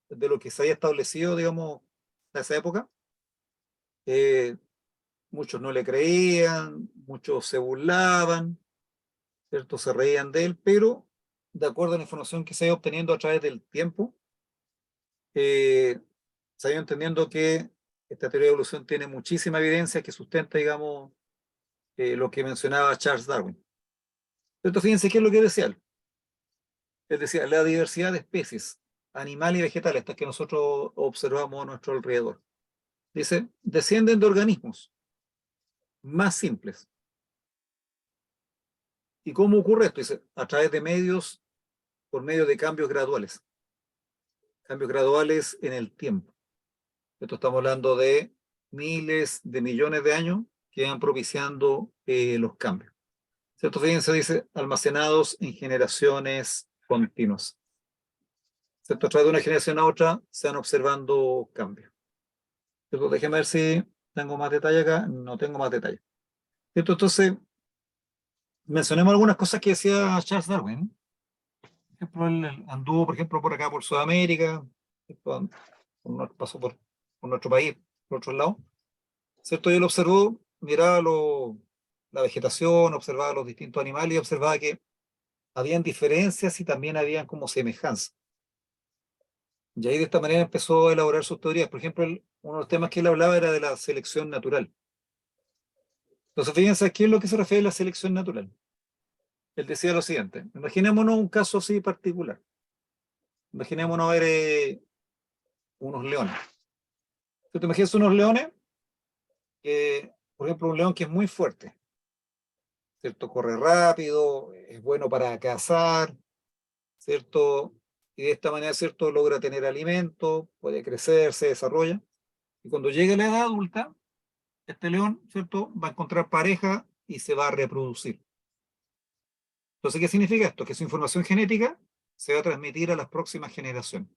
de lo que se había establecido, digamos, en esa época, muchos no le creían, muchos se burlaban, ¿cierto? Se reían de él, pero de acuerdo a la información que se iba obteniendo a través del tiempo, se ha ido entendiendo que esta teoría de evolución tiene muchísima evidencia que sustenta, digamos, lo que mencionaba Charles Darwin. Entonces, fíjense qué es lo que decía él. Él decía, la diversidad de especies, animales y vegetales, estas que nosotros observamos a nuestro alrededor, dice, descienden de organismos más simples. ¿Y cómo ocurre esto? Dice, a través de medios, por medio de cambios graduales en el tiempo. Esto estamos hablando de miles de millones de años que van propiciando los cambios. ¿Cierto? Fíjense, dice, almacenados en generaciones continuas. ¿Cierto? A través de una generación a otra se van observando cambios. ¿Cierto? Déjenme ver si tengo más detalle acá. No tengo más detalle. ¿Cierto? Entonces, mencionemos algunas cosas que decía Charles Darwin. Por ejemplo, él anduvo, por ejemplo, por acá, por Sudamérica, pasó por nuestro país, por otro lado, ¿cierto? Y él observó, miraba la vegetación, observaba los distintos animales y observaba que habían diferencias y también habían como semejanzas. Y ahí de esta manera empezó a elaborar sus teorías. Por ejemplo, uno de los temas que él hablaba era de la selección natural. Entonces, fíjense aquí en lo que se refiere a la selección natural. Él decía lo siguiente, imaginémonos un caso así particular. Imaginémonos ver unos leones. ¿Tú te imaginas unos leones? Por ejemplo, un león que es muy fuerte, ¿cierto? Corre rápido, es bueno para cazar, ¿cierto? Y de esta manera, ¿cierto?, logra tener alimento, puede crecer, se desarrolla. Y cuando llegue a la edad adulta, este león, ¿cierto?, va a encontrar pareja y se va a reproducir. Entonces, ¿qué significa esto? Que su información genética se va a transmitir a las próximas generaciones.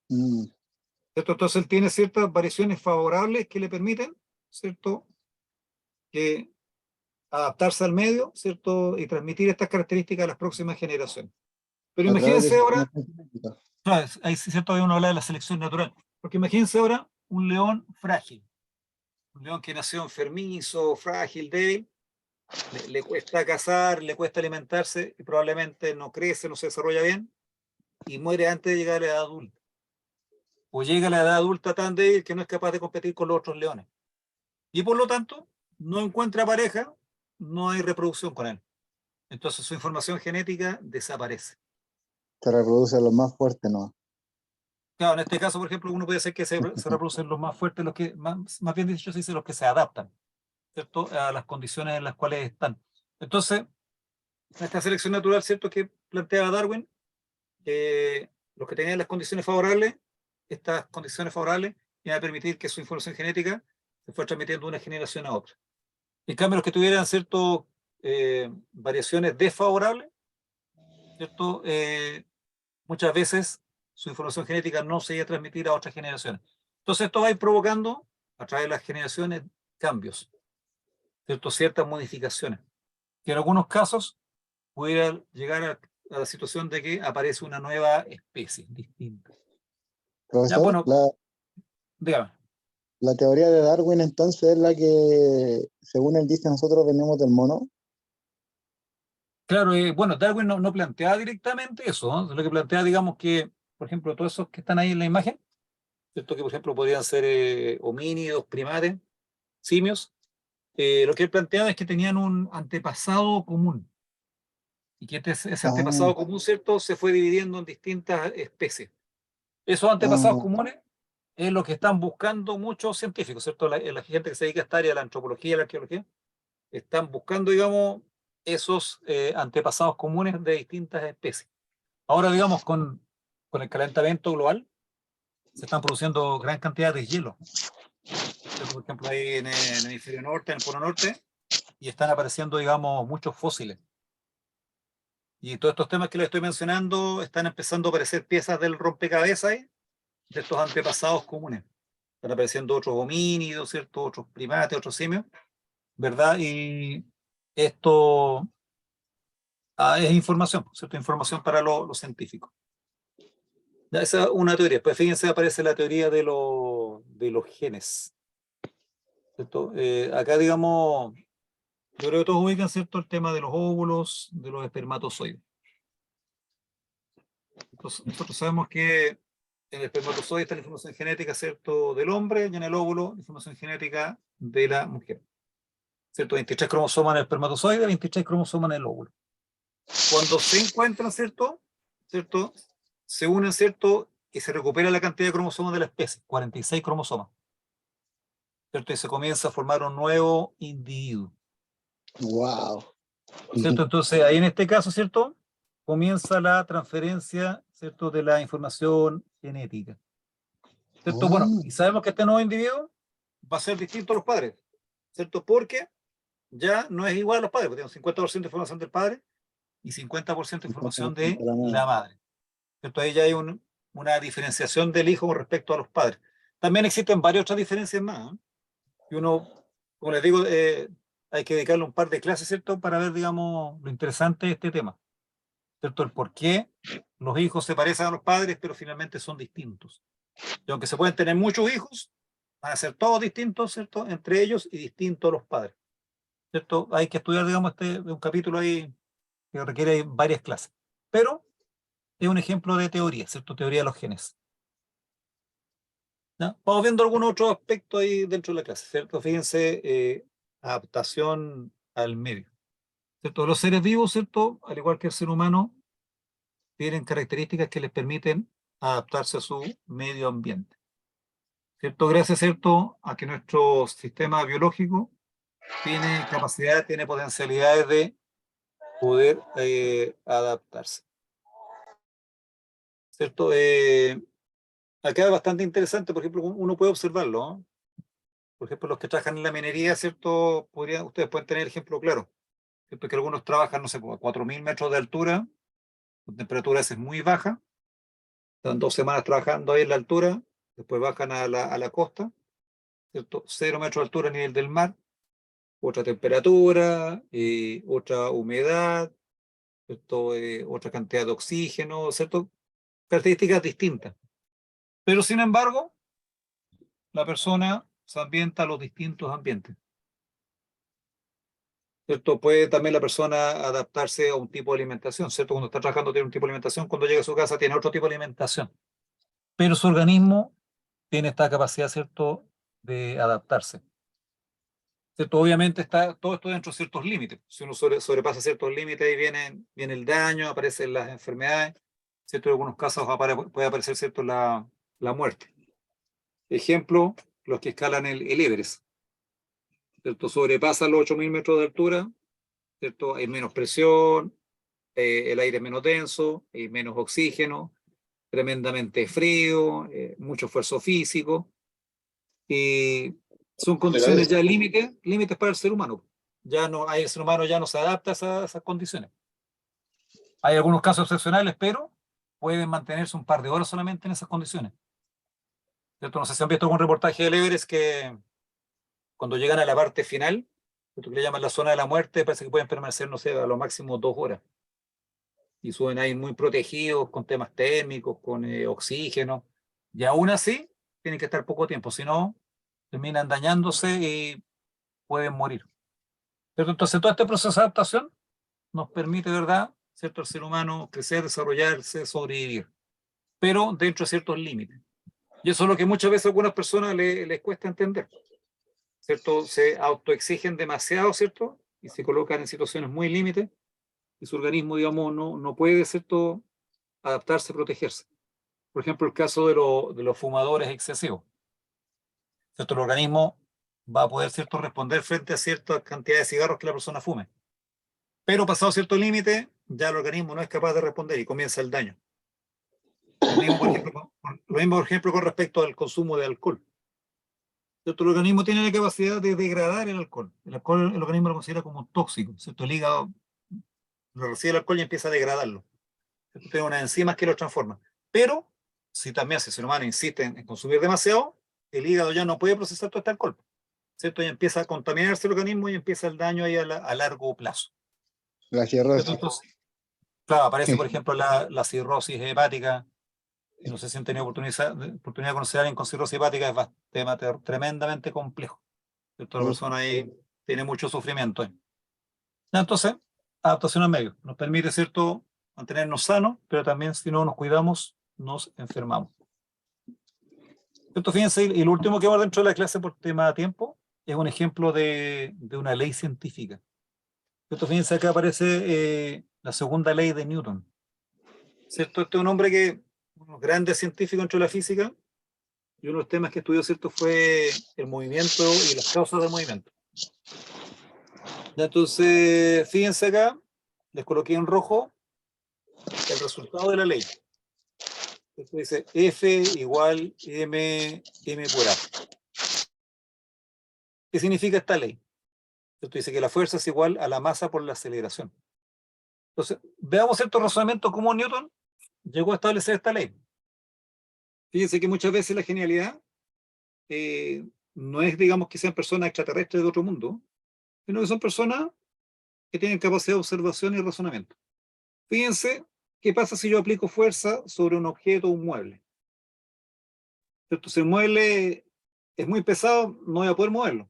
¿Cierto? Entonces, él tiene ciertas variaciones favorables que le permiten, ¿cierto?, que adaptarse al medio, ¿cierto?, y transmitir estas características a las próximas generaciones. Pero imagínense ahora, ahí cierto, uno habla de la selección natural, porque imagínense ahora un león frágil, un león que nació enfermizo, frágil, débil, le cuesta cazar, le cuesta alimentarse y probablemente no crece, no se desarrolla bien y muere antes de llegar a la edad adulta. O llega a la edad adulta tan débil que no es capaz de competir con los otros leones. Y por lo tanto, no encuentra pareja, no hay reproducción con él. Entonces su información genética desaparece. Se reproduce los más fuertes, ¿no? Claro, en este caso, por ejemplo, uno puede decir que se reproducen los más fuertes, los que, más bien dicho, se dice los que se adaptan. ¿cierto?, a las condiciones en las cuales están. Entonces, esta selección natural, ¿cierto?, que planteaba Darwin, los que tenían las condiciones favorables, estas condiciones favorables iban a permitir que su información genética se fuera transmitiendo de una generación a otra. En cambio, los que tuvieran, ¿cierto?, variaciones desfavorables, ¿cierto?, muchas veces su información genética no se iba a transmitir a otras generaciones. Entonces esto va a ir provocando, a través de las generaciones, cambios, ¿cierto?, ciertas modificaciones, que en algunos casos pudiera llegar a la situación de que aparece una nueva especie distinta. Ya, Profesor, bueno, dígame. la teoría de Darwin entonces es la que, según él dice, nosotros venimos del mono. Claro, bueno, Darwin no plantea directamente eso, ¿no? Lo que plantea, digamos que, por ejemplo, todos esos que están ahí en la imagen, ¿cierto?, que por ejemplo podrían ser homínidos, primates, simios, lo que él planteaba es que tenían un antepasado común, y que ese antepasado común, ¿cierto?, se fue dividiendo en distintas especies. Esos antepasados comunes es lo que están buscando muchos científicos, ¿cierto? La gente que se dedica a esta área, la antropología y la arqueología, están buscando, digamos, esos antepasados comunes de distintas especies. Ahora, digamos, con el calentamiento global, se están produciendo gran cantidad de hielo. Por ejemplo, ahí en el hemisferio norte, en el polo norte, y están apareciendo, digamos, muchos fósiles. Y todos estos temas que les estoy mencionando están empezando a aparecer piezas del rompecabezas ahí, de estos antepasados comunes. Están apareciendo otros homínidos, ¿cierto?, otros primates, otros simios, ¿verdad? Y esto es información, ¿cierto? Información para los científicos. Ya, esa es una teoría. Pues fíjense, aparece la teoría de los genes, ¿cierto? Acá, digamos, yo creo que todos ubican, ¿cierto?, el tema de los óvulos, de los espermatozoides. Entonces, nosotros sabemos que en el espermatozoide está la información genética, ¿cierto?, del hombre, y en el óvulo la información genética de la mujer. ¿Cierto? 23 cromosomas en el espermatozoide, 23 cromosomas en el óvulo. Cuando se encuentran, ¿cierto? Se unen, ¿cierto?, y se recupera la cantidad de cromosomas de la especie, 46 cromosomas, ¿cierto? Y se comienza a formar un nuevo individuo. Wow. ¿Cierto? Entonces, ahí en este caso, ¿cierto?, comienza la transferencia, ¿cierto?, de la información genética. ¿Cierto? Bueno, y sabemos que este nuevo individuo va a ser distinto a los padres, ¿cierto? Porque ya no es igual a los padres, porque tenemos 50% de información del padre y 50% de información de la madre. ¿Cierto? Ahí ya hay una diferenciación del hijo con respecto a los padres. También existen varias otras diferencias más, ¿eh? Y uno, como les digo, hay que dedicarle un par de clases, ¿cierto?, para ver, digamos, lo interesante de este tema, ¿cierto? El por qué los hijos se parecen a los padres, pero finalmente son distintos. Y aunque se pueden tener muchos hijos, van a ser todos distintos, ¿cierto?, entre ellos y distintos los padres, ¿cierto? Hay que estudiar, digamos, un capítulo ahí que requiere varias clases. Pero es un ejemplo de teoría, ¿cierto? Teoría de los genes. ¿Ya? Vamos viendo algún otro aspecto ahí dentro de la clase, ¿cierto? Fíjense, adaptación al medio, ¿cierto? Los seres vivos, ¿cierto?, al igual que el ser humano, tienen características que les permiten adaptarse a su medio ambiente, ¿cierto? Gracias, ¿cierto?, a que nuestro sistema biológico tiene capacidad, tiene potencialidades de poder adaptarse, ¿cierto? Acá es bastante interesante, por ejemplo, uno puede observarlo, ¿no? Por ejemplo, los que trabajan en la minería, ¿cierto? Ustedes pueden tener ejemplo claro, ¿cierto?, que algunos trabajan, no sé, a 4.000 metros de altura, con temperaturas es muy baja, están 2 semanas trabajando ahí en la altura, después bajan a la costa, ¿cierto? 0 metros de altura a nivel del mar, otra temperatura, otra humedad, ¿cierto? Otra cantidad de oxígeno, ¿cierto? Características distintas. Pero sin embargo, la persona se ambienta a los distintos ambientes, ¿cierto? Puede también la persona adaptarse a un tipo de alimentación, ¿cierto? Cuando está trabajando tiene un tipo de alimentación, cuando llega a su casa tiene otro tipo de alimentación. Pero su organismo tiene esta capacidad, ¿cierto?, de adaptarse, ¿cierto? Obviamente está todo esto dentro de ciertos límites. Si uno sobrepasa ciertos límites, ahí viene el daño, aparecen las enfermedades, ¿cierto? En algunos casos puede aparecer, ¿cierto?, la muerte. Ejemplo, los que escalan el Everest. ¿cierto? Sobrepasa los 8.000 metros de altura, ¿cierto? Hay menos presión, el aire es menos denso, hay menos oxígeno, tremendamente frío, mucho esfuerzo físico, y son condiciones ya límites para el ser humano. Ya no, el ser humano ya no se adapta a esas condiciones. Hay algunos casos excepcionales, pero pueden mantenerse un par de horas solamente en esas condiciones. ¿Cierto? No sé si han visto algún reportaje del Everest que cuando llegan a la parte final, lo que le llaman la zona de la muerte, parece que pueden permanecer, no sé, a lo máximo 2 horas. Y suben ahí muy protegidos con temas térmicos, con oxígeno. Y aún así, tienen que estar poco tiempo, si no, terminan dañándose y pueden morir. ¿Cierto? Entonces, todo este proceso de adaptación nos permite, ¿verdad?, ¿cierto?, el ser humano crecer, desarrollarse, sobrevivir, pero dentro de ciertos límites. Y eso es lo que muchas veces a algunas personas les cuesta entender, ¿cierto? Se autoexigen demasiado, ¿cierto? Y se colocan en situaciones muy límites y su organismo, digamos, no puede, ¿cierto?, adaptarse, protegerse. Por ejemplo, el caso de los fumadores excesivos, ¿cierto? El organismo va a poder, ¿cierto?, responder frente a cierta cantidad de cigarros que la persona fume. Pero pasado cierto límite, ya el organismo no es capaz de responder y comienza el daño. Lo mismo, por ejemplo, con respecto al consumo de alcohol. ¿Cierto? El organismo tiene la capacidad de degradar el alcohol. El alcohol, el organismo lo considera como tóxico, ¿cierto? El hígado lo recibe el alcohol y empieza a degradarlo. ¿Cierto? Tiene unas enzimas que lo transforman. Pero, si también si el ser humano insiste en consumir demasiado, el hígado ya no puede procesar todo este alcohol, ¿cierto? Y empieza a contaminarse el organismo y empieza el daño ahí a largo plazo. La cirrosis. Entonces, claro, aparece, por ejemplo, la cirrosis hepática. Y no sé si han tenido oportunidad de conocer a alguien con cirrosis hepática, es un tema tremendamente complejo. ¿Cierto? La persona ahí tiene mucho sufrimiento. Entonces, adaptación al medio nos permite, ¿cierto?, mantenernos sanos, pero también si no nos cuidamos, nos enfermamos. ¿Cierto? Fíjense, y lo último que vamos dentro de la clase por tema de tiempo es un ejemplo de una ley científica. ¿Cierto? Fíjense, acá aparece la segunda ley de Newton. ¿Cierto? Este es un hombre que, un grande científico dentro de la física, y uno de los temas que estudió, ¿cierto?, fue el movimiento y las causas del movimiento. Ya, entonces, fíjense acá, les coloqué en rojo el resultado de la ley. Esto dice F igual M por A. ¿Qué significa esta ley? Esto dice que la fuerza es igual a la masa por la aceleración. Entonces, veamos cierto razonamiento cómo Newton llegó a establecer esta ley. Fíjense que muchas veces la genialidad no es, digamos, que sean personas extraterrestres de otro mundo, sino que son personas que tienen capacidad de observación y razonamiento. Fíjense qué pasa si yo aplico fuerza sobre un objeto o un mueble. ¿Cierto? Si el mueble es muy pesado, no voy a poder moverlo.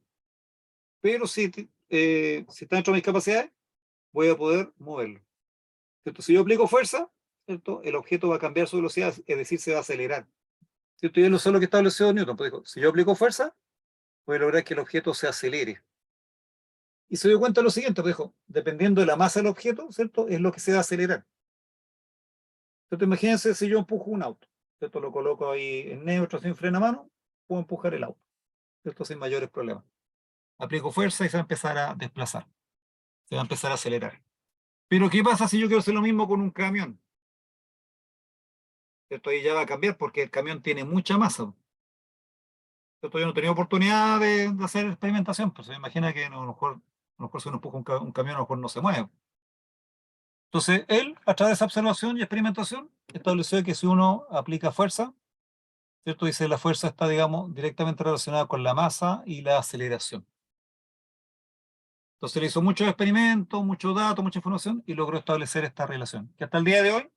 Pero si está dentro de mis capacidades, voy a poder moverlo. ¿Cierto? Si yo aplico fuerza, ¿cierto?, el objeto va a cambiar su velocidad, es decir, se va a acelerar. ¿Cierto? Y eso es lo que estableció Newton. Pues dijo, si yo aplico fuerza, voy a lograr que el objeto se acelere. Y se dio cuenta de lo siguiente, pues dijo, dependiendo de la masa del objeto, ¿cierto?, es lo que se va a acelerar. Entonces, imagínense si yo empujo un auto, ¿cierto? Lo coloco ahí en neutro, sin freno a mano, puedo empujar el auto, ¿cierto?, sin mayores problemas. Aplico fuerza y se va a empezar a desplazar, se va a empezar a acelerar. Pero ¿qué pasa si yo quiero hacer lo mismo con un camión? ¿Cierto? Ahí ya va a cambiar porque el camión tiene mucha masa. ¿Cierto? Yo no tenía oportunidad de hacer experimentación, pues se me imagina que a lo mejor si uno empuja un camión, a lo mejor no se mueve. Entonces, él, a través de esa observación y experimentación, estableció que si uno aplica fuerza, ¿cierto?, dice la fuerza está, digamos, directamente relacionada con la masa y la aceleración. Entonces le hizo muchos experimentos, muchos datos, mucha información y logró establecer esta relación, que hasta el día de hoy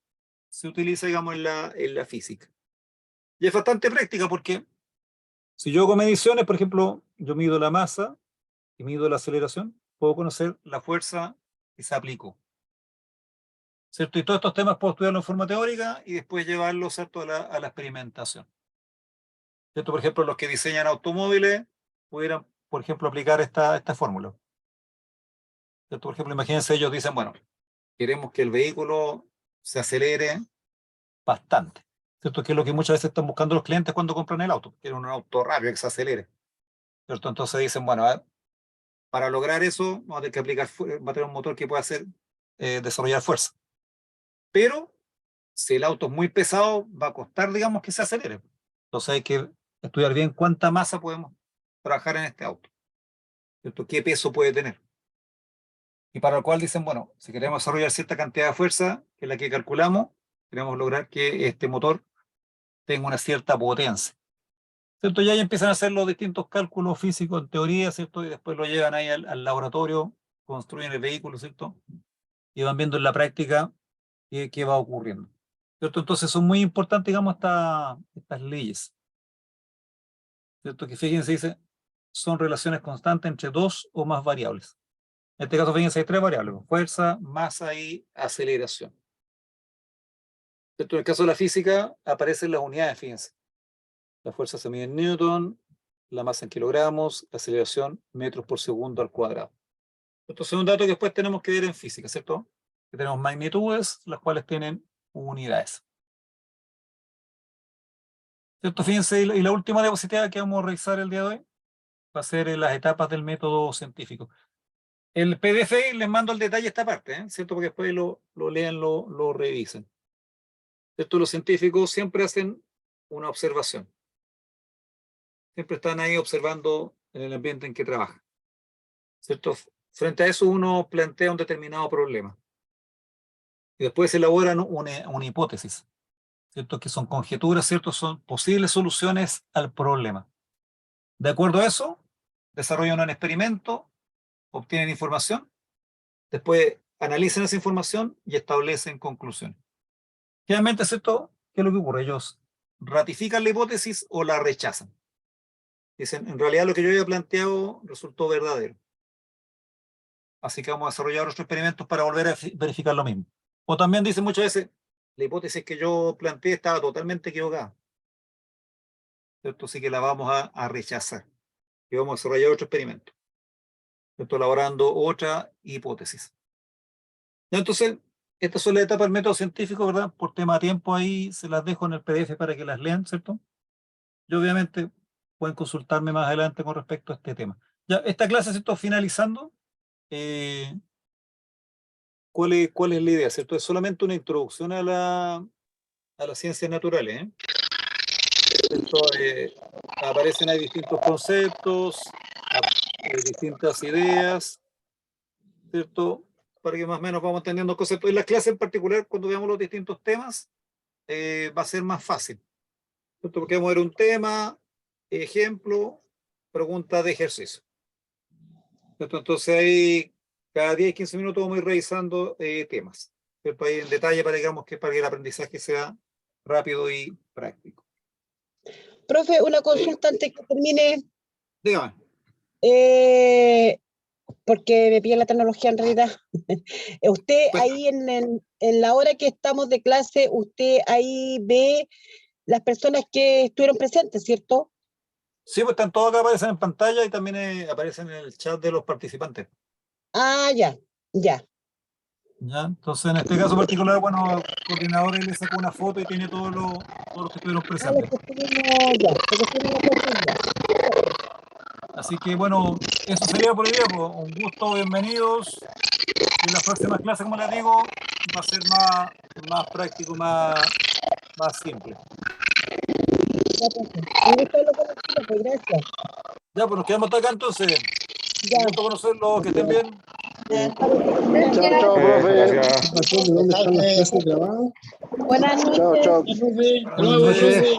se utiliza, digamos, en la física. Y es bastante práctica porque si yo hago mediciones, por ejemplo, yo mido la masa y mido la aceleración, puedo conocer la fuerza que se aplicó. ¿Cierto? Y todos estos temas puedo estudiarlos en forma teórica y después llevarlos, ¿cierto?, a la experimentación. ¿Cierto? Por ejemplo, los que diseñan automóviles pudieran, por ejemplo, aplicar esta fórmula. ¿Cierto? Por ejemplo, imagínense, ellos dicen, bueno, queremos que el vehículo se acelere bastante. ¿Cierto? Que es lo que muchas veces están buscando los clientes cuando compran el auto. Quieren un auto rápido que se acelere. ¿Cierto? Entonces dicen, bueno, a ver, Para lograr eso, vamos a tener que aplicar, va a tener un motor que pueda hacer, desarrollar fuerza. Pero, si el auto es muy pesado, va a costar, digamos, que se acelere. Entonces hay que estudiar bien cuánta masa podemos trabajar en este auto. ¿Cierto? ¿Qué peso puede tener? Y para lo cual dicen, bueno, si queremos desarrollar cierta cantidad de fuerza, que es la que calculamos, queremos lograr que este motor tenga una cierta potencia. ¿Cierto? Y ahí empiezan a hacer los distintos cálculos físicos en teoría, ¿cierto? Y después lo llevan ahí al laboratorio, construyen el vehículo, ¿cierto? Y van viendo en la práctica qué va ocurriendo. ¿Cierto? Entonces son muy importantes, digamos, estas leyes. ¿Cierto? Que fíjense, dice, son relaciones constantes entre dos o más variables. En este caso, fíjense, hay tres variables: fuerza, masa y aceleración. ¿Cierto? En el caso de la física, aparecen las unidades, fíjense. La fuerza se mide en Newton, la masa en kilogramos, la aceleración metros por segundo al cuadrado. Entonces es un dato que después tenemos que ver en física, ¿cierto? Que tenemos magnitudes, las cuales tienen unidades. ¿Cierto? Fíjense, y la última diapositiva que vamos a revisar el día de hoy va a ser las etapas del método científico. El PDF les mando al detalle esta parte, ¿cierto? Porque después lo lean, lo revisen. ¿Cierto? Los científicos siempre hacen una observación. Siempre están ahí observando en el ambiente en que trabajan. ¿Cierto? Frente a eso uno plantea un determinado problema. Y después se elaboran una hipótesis, ¿cierto? Que son conjeturas, ¿cierto? Son posibles soluciones al problema. De acuerdo a eso, desarrollan un experimento, obtienen información, después analizan esa información y establecen conclusiones. Generalmente, ¿cierto? ¿Qué es lo que ocurre? Ellos ratifican la hipótesis o la rechazan. Dicen, en realidad lo que yo había planteado resultó verdadero. Así que vamos a desarrollar otros experimentos para volver a verificar lo mismo. O también dicen muchas veces, la hipótesis que yo planteé estaba totalmente equivocada. ¿Cierto? Así que la vamos a rechazar. Y vamos a desarrollar otro experimento. ¿Cierto? Elaborando otra hipótesis. Entonces, estas son las etapas del método científico, ¿verdad? Por tema de tiempo ahí se las dejo en el PDF para que las lean, ¿cierto? Y obviamente pueden consultarme más adelante con respecto a este tema. Ya, esta clase, ¿cierto? Finalizando, ¿cuál es la idea, ¿cierto? Es solamente una introducción a las ciencias naturales, ¿eh? ¿Cierto? Aparecen ahí distintos conceptos, distintas ideas, ¿cierto? Para que más o menos vamos entendiendo conceptos. En la clase en particular, cuando veamos los distintos temas, va a ser más fácil, ¿cierto? Porque vamos a ver un tema, ejemplo, pregunta de ejercicio, ¿cierto? Entonces ahí cada 10, 15 minutos vamos a ir revisando temas, ¿cierto? Ahí en detalle para, digamos, para que el aprendizaje sea rápido y práctico. Profe, una consulta antes que termine. Dígame. Porque me pilla la tecnología en realidad. Usted Bueno. ahí en la hora que estamos de clase, usted ahí ve las personas que estuvieron presentes, ¿cierto? Sí, pues están todos acá, aparecen en pantalla y también aparecen en el chat de los participantes. Ah, ya, ya. ¿Ya? Entonces, en este caso particular, bueno, el coordinador le sacó una foto y tiene todos los que estuvieron presentes. Así que, bueno, eso sería por el día. Pues, un gusto, bienvenidos. En las próximas clases, como les digo, va a ser más práctico, más simple. Gracias. Ya, pues nos quedamos hasta acá entonces. Ya. Un gusto conocerlos, que estén bien. Chao, chao, profe. ¿Dónde están las clases grabadas? Buenas noches. Chao, chao. Buenas noches.